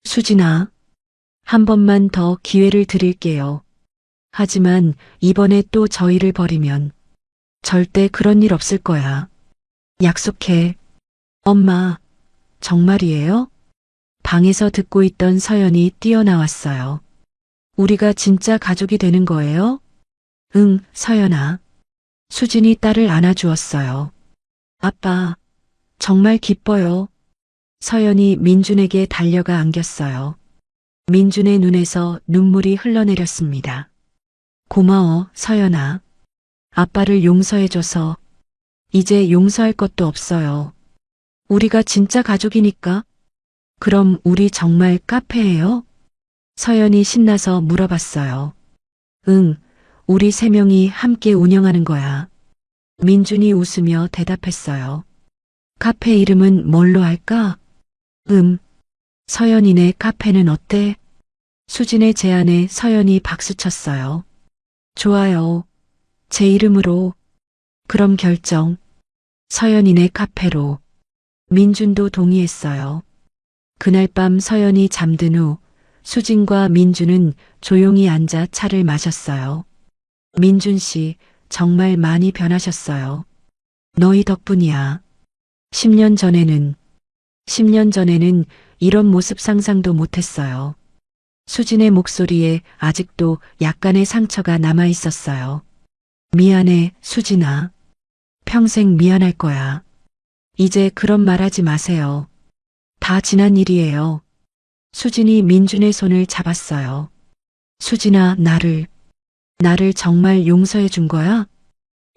Speaker 2: 수진아, 한 번만 더 기회를 드릴게요. 하지만 이번에 또 저희를 버리면 절대 그런 일 없을 거야. 약속해. 엄마, 정말이에요? 방에서 듣고 있던 서연이 뛰어나왔어요. 우리가 진짜 가족이 되는 거예요? 응, 서연아. 수진이 딸을 안아주었어요. 아빠, 정말 기뻐요. 서연이 민준에게 달려가 안겼어요. 민준의 눈에서 눈물이 흘러내렸습니다. 고마워, 서연아. 아빠를 용서해줘서. 이제 용서할 것도 없어요. 우리가 진짜 가족이니까. 그럼 우리 정말 카페예요? 서연이 신나서 물어봤어요. 응, 우리 세 명이 함께 운영하는 거야. 민준이 웃으며 대답했어요. 카페 이름은 뭘로 할까? 서연이네 카페는 어때? 수진의 제안에 서연이 박수쳤어요. 좋아요. 제 이름으로. 그럼 결정. 서연이네 카페로. 민준도 동의했어요. 그날 밤 서연이 잠든 후 수진과 민준은 조용히 앉아 차를 마셨어요. 민준 씨, 정말 많이 변하셨어요. 너희 덕분이야. 10년 전에는 이런 모습 상상도 못했어요. 수진의 목소리에 아직도 약간의 상처가 남아 있었어요. 미안해, 수진아. 평생 미안할 거야. 이제 그런 말 하지 마세요. 다 지난 일이에요. 수진이 민준의 손을 잡았어요. 수진아, 나를 정말 용서해 준 거야?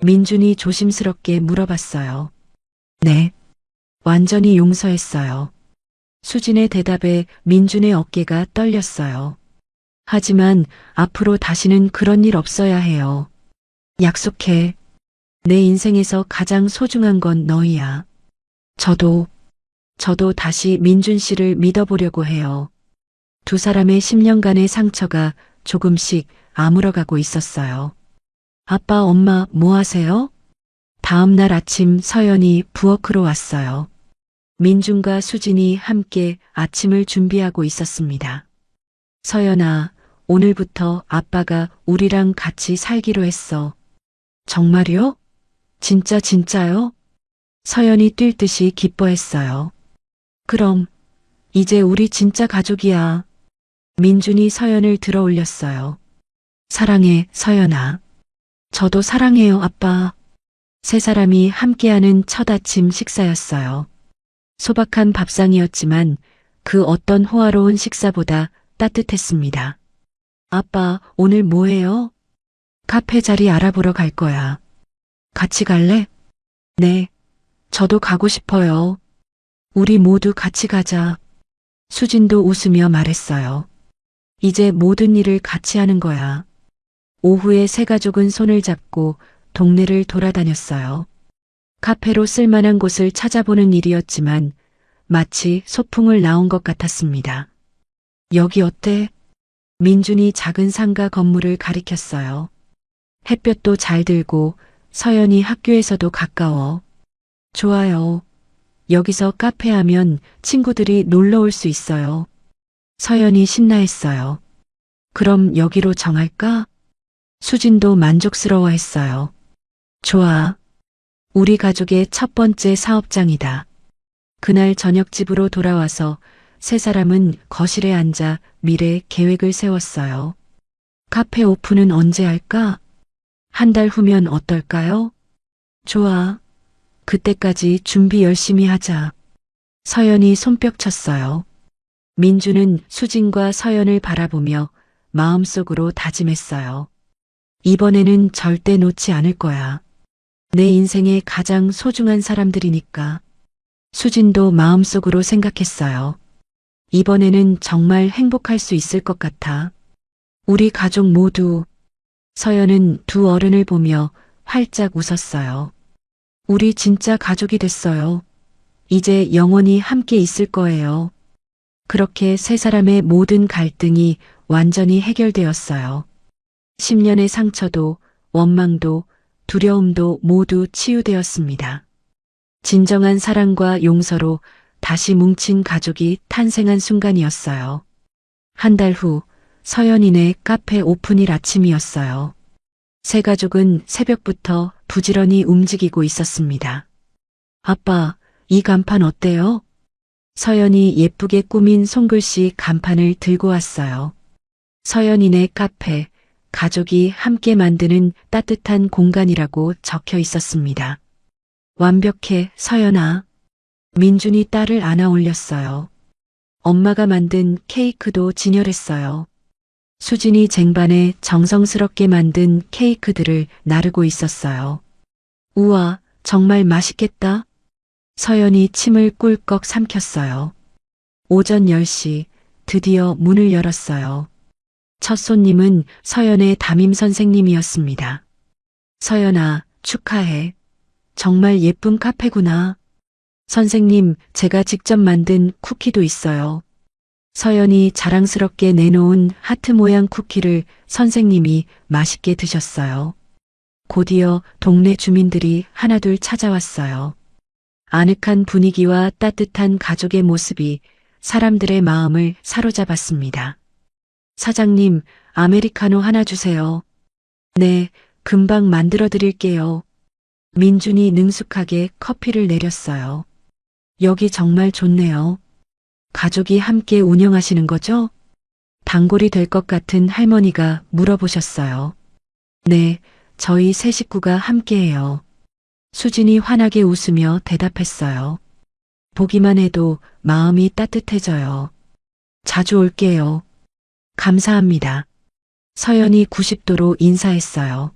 Speaker 2: 민준이 조심스럽게 물어봤어요. 네. 완전히 용서했어요. 수진의 대답에 민준의 어깨가 떨렸어요. 하지만 앞으로 다시는 그런 일 없어야 해요. 약속해. 내 인생에서 가장 소중한 건 너희야. 저도 다시 민준 씨를 믿어보려고 해요. 두 사람의 10년간의 상처가 조금씩 아물어가고 있었어요. 아빠, 엄마, 뭐 하세요? 다음 날 아침 서연이 부엌으로 왔어요. 민준과 수진이 함께 아침을 준비하고 있었습니다. 서연아, 오늘부터 아빠가 우리랑 같이 살기로 했어. 정말요? 진짜요? 서연이 뛸 듯이 기뻐했어요. 그럼 이제 우리 진짜 가족이야. 민준이 서연을 들어 올렸어요. 사랑해, 서연아. 저도 사랑해요, 아빠. 세 사람이 함께하는 첫 아침 식사였어요. 소박한 밥상이었지만 그 어떤 호화로운 식사보다 따뜻했습니다. 아빠, 오늘 뭐 해요? 카페 자리 알아보러 갈 거야. 같이 갈래? 네, 저도 가고 싶어요. 우리 모두 같이 가자. 수진도 웃으며 말했어요. 이제 모든 일을 같이 하는 거야. 오후에 세 가족은 손을 잡고 동네를 돌아다녔어요. 카페로 쓸만한 곳을 찾아보는 일이었지만 마치 소풍을 나온 것 같았습니다. 여기 어때? 민준이 작은 상가 건물을 가리켰어요. 햇볕도 잘 들고 서연이 학교에서도 가까워. 좋아요. 여기서 카페 하면 친구들이 놀러 올 수 있어요. 서연이 신나했어요. 그럼 여기로 정할까? 수진도 만족스러워했어요. 좋아. 우리 가족의 첫 번째 사업장이다. 그날 저녁 집으로 돌아와서 세 사람은 거실에 앉아 미래 계획을 세웠어요. 카페 오픈은 언제 할까? 한 달 후면 어떨까요? 좋아. 그때까지 준비 열심히 하자. 서연이 손뼉 쳤어요. 민주는 수진과 서연을 바라보며 마음속으로 다짐했어요. 이번에는 절대 놓지 않을 거야. 내 인생의 가장 소중한 사람들이니까. 수진도 마음속으로 생각했어요. 이번에는 정말 행복할 수 있을 것 같아. 우리 가족 모두. 서연은 두 어른을 보며 활짝 웃었어요. 우리 진짜 가족이 됐어요. 이제 영원히 함께 있을 거예요. 그렇게 세 사람의 모든 갈등이 완전히 해결되었어요. 10년의 상처도 원망도 두려움도 모두 치유되었습니다. 진정한 사랑과 용서로 다시 뭉친 가족이 탄생한 순간이었어요. 한 달 후 서연이네 카페 오픈일 아침이었어요. 세 가족은 새벽부터 부지런히 움직이고 있었습니다. 아빠, 이 간판 어때요? 서연이 예쁘게 꾸민 손글씨 간판을 들고 왔어요. 서연이네 카페, 가족이 함께 만드는 따뜻한 공간이라고 적혀 있었습니다. 완벽해, 서연아. 민준이 딸을 안아 올렸어요. 엄마가 만든 케이크도 진열했어요. 수진이 쟁반에 정성스럽게 만든 케이크들을 나르고 있었어요. 우와, 정말 맛있겠다. 서연이 침을 꿀꺽 삼켰어요. 오전 10시 드디어 문을 열었어요. 첫 손님은 서연의 담임 선생님이었습니다. 서연아, 축하해. 정말 예쁜 카페구나. 선생님, 제가 직접 만든 쿠키도 있어요. 서연이 자랑스럽게 내놓은 하트 모양 쿠키를 선생님이 맛있게 드셨어요. 곧이어 동네 주민들이 하나둘 찾아왔어요. 아늑한 분위기와 따뜻한 가족의 모습이 사람들의 마음을 사로잡았습니다. 사장님, 아메리카노 하나 주세요. 네, 금방 만들어 드릴게요. 민준이 능숙하게 커피를 내렸어요. 여기 정말 좋네요. 가족이 함께 운영하시는 거죠? 단골이 될 것 같은 할머니가 물어보셨어요. 네, 저희 세 식구가 함께해요. 수진이 환하게 웃으며 대답했어요. 보기만 해도 마음이 따뜻해져요. 자주 올게요. 감사합니다. 서연이 90도로 인사했어요.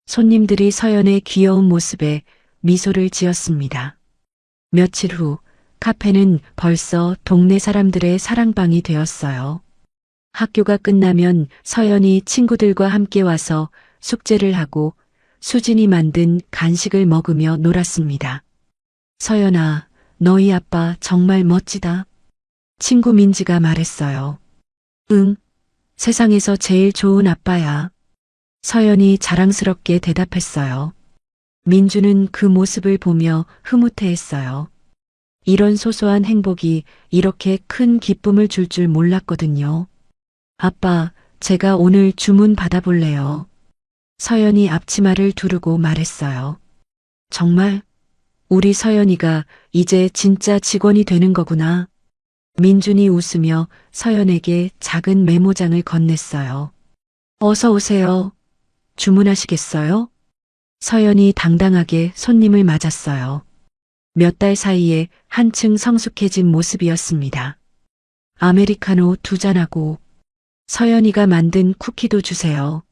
Speaker 2: 손님들이 서연의 귀여운 모습에 미소를 지었습니다. 며칠 후 카페는 벌써 동네 사람들의 사랑방이 되었어요. 학교가 끝나면 서연이 친구들과 함께 와서 숙제를 하고 수진이 만든 간식을 먹으며 놀았습니다. 서연아, 너희 아빠 정말 멋지다. 친구 민지가 말했어요. 응, 세상에서 제일 좋은 아빠야. 서연이 자랑스럽게 대답했어요. 민주는 그 모습을 보며 흐뭇해했어요. 이런 소소한 행복이 이렇게 큰 기쁨을 줄 줄 몰랐거든요. 아빠, 제가 오늘 주문 받아볼래요. 서연이 앞치마를 두르고 말했어요. 정말? 우리 서연이가 이제 진짜 직원이 되는 거구나. 민준이 웃으며 서연에게 작은 메모장을 건넸어요. 어서 오세요. 주문하시겠어요? 서연이 당당하게 손님을 맞았어요. 몇 달 사이에 한층 성숙해진 모습이었습니다. 아메리카노 2잔하고 서연이가 만든 쿠키도 주세요.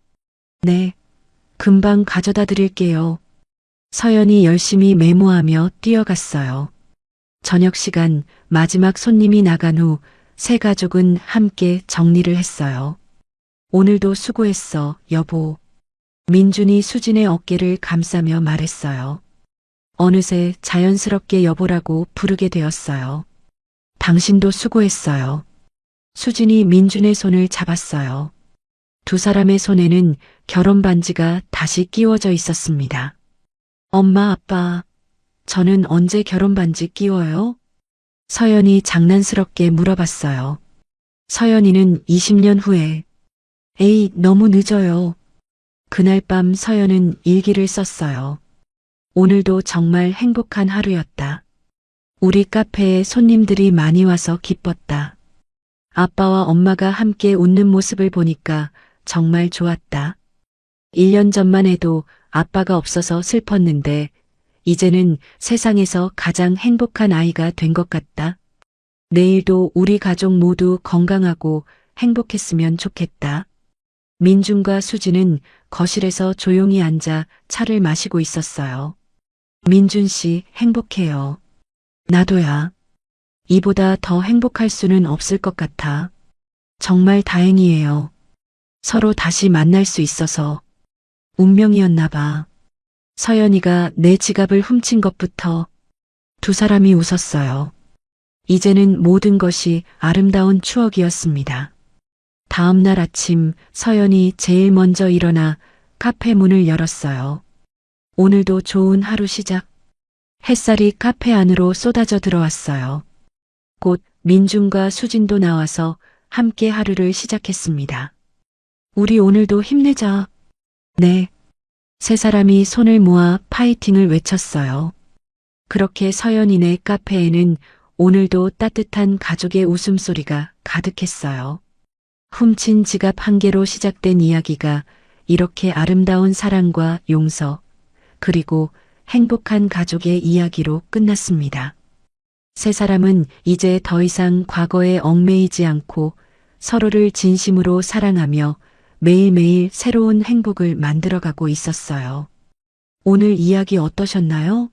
Speaker 2: 네, 금방 가져다 드릴게요. 서연이 열심히 메모하며 뛰어갔어요. 저녁 시간 마지막 손님이 나간 후 세 가족은 함께 정리를 했어요. 오늘도 수고했어, 여보. 민준이 수진의 어깨를 감싸며 말했어요. 어느새 자연스럽게 여보라고 부르게 되었어요. 당신도 수고했어요. 수진이 민준의 손을 잡았어요. 두 사람의 손에는 결혼 반지가 다시 끼워져 있었습니다. 엄마, 아빠, 저는 언제 결혼 반지 끼워요? 서연이 장난스럽게 물어봤어요. 서연이는 20년 후에, 에이, 너무 늦어요. 그날 밤 서연은 일기를 썼어요. 오늘도 정말 행복한 하루였다. 우리 카페에 손님들이 많이 와서 기뻤다. 아빠와 엄마가 함께 웃는 모습을 보니까 정말 좋았다. 1년 전만 해도 아빠가 없어서 슬펐는데 이제는 세상에서 가장 행복한 아이가 된 것 같다. 내일도 우리 가족 모두 건강하고 행복했으면 좋겠다. 민준과 수진은 거실에서 조용히 앉아 차를 마시고 있었어요. 민준 씨, 행복해요. 나도야. 이보다 더 행복할 수는 없을 것 같아. 정말 다행이에요. 서로 다시 만날 수 있어서 운명이었나 봐. 서연이가 내 지갑을 훔친 것부터 두 사람이 웃었어요. 이제는 모든 것이 아름다운 추억이었습니다. 다음 날 아침 서연이 제일 먼저 일어나 카페 문을 열었어요. 오늘도 좋은 하루 시작. 햇살이 카페 안으로 쏟아져 들어왔어요. 곧 민준과 수진도 나와서 함께 하루를 시작했습니다. 우리 오늘도 힘내자. 네. 세 사람이 손을 모아 파이팅을 외쳤어요. 그렇게 서연이네 카페에는 오늘도 따뜻한 가족의 웃음소리가 가득했어요. 훔친 지갑 한 개로 시작된 이야기가 이렇게 아름다운 사랑과 용서, 그리고 행복한 가족의 이야기로 끝났습니다. 세 사람은 이제 더 이상 과거에 얽매이지 않고 서로를 진심으로 사랑하며 매일매일 새로운 행복을 만들어가고 있었어요. 오늘 이야기 어떠셨나요?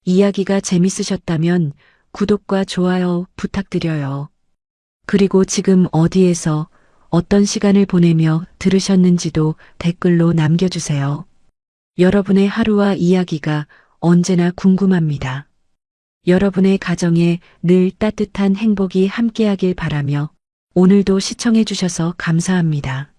Speaker 2: 이야기가 재밌으셨다면 구독과 좋아요 부탁드려요. 그리고 지금 어디에서 어떤 시간을 보내며 들으셨는지도 댓글로 남겨주세요. 여러분의 하루와 이야기가 언제나 궁금합니다. 여러분의 가정에 늘 따뜻한 행복이 함께하길 바라며 오늘도 시청해주셔서 감사합니다.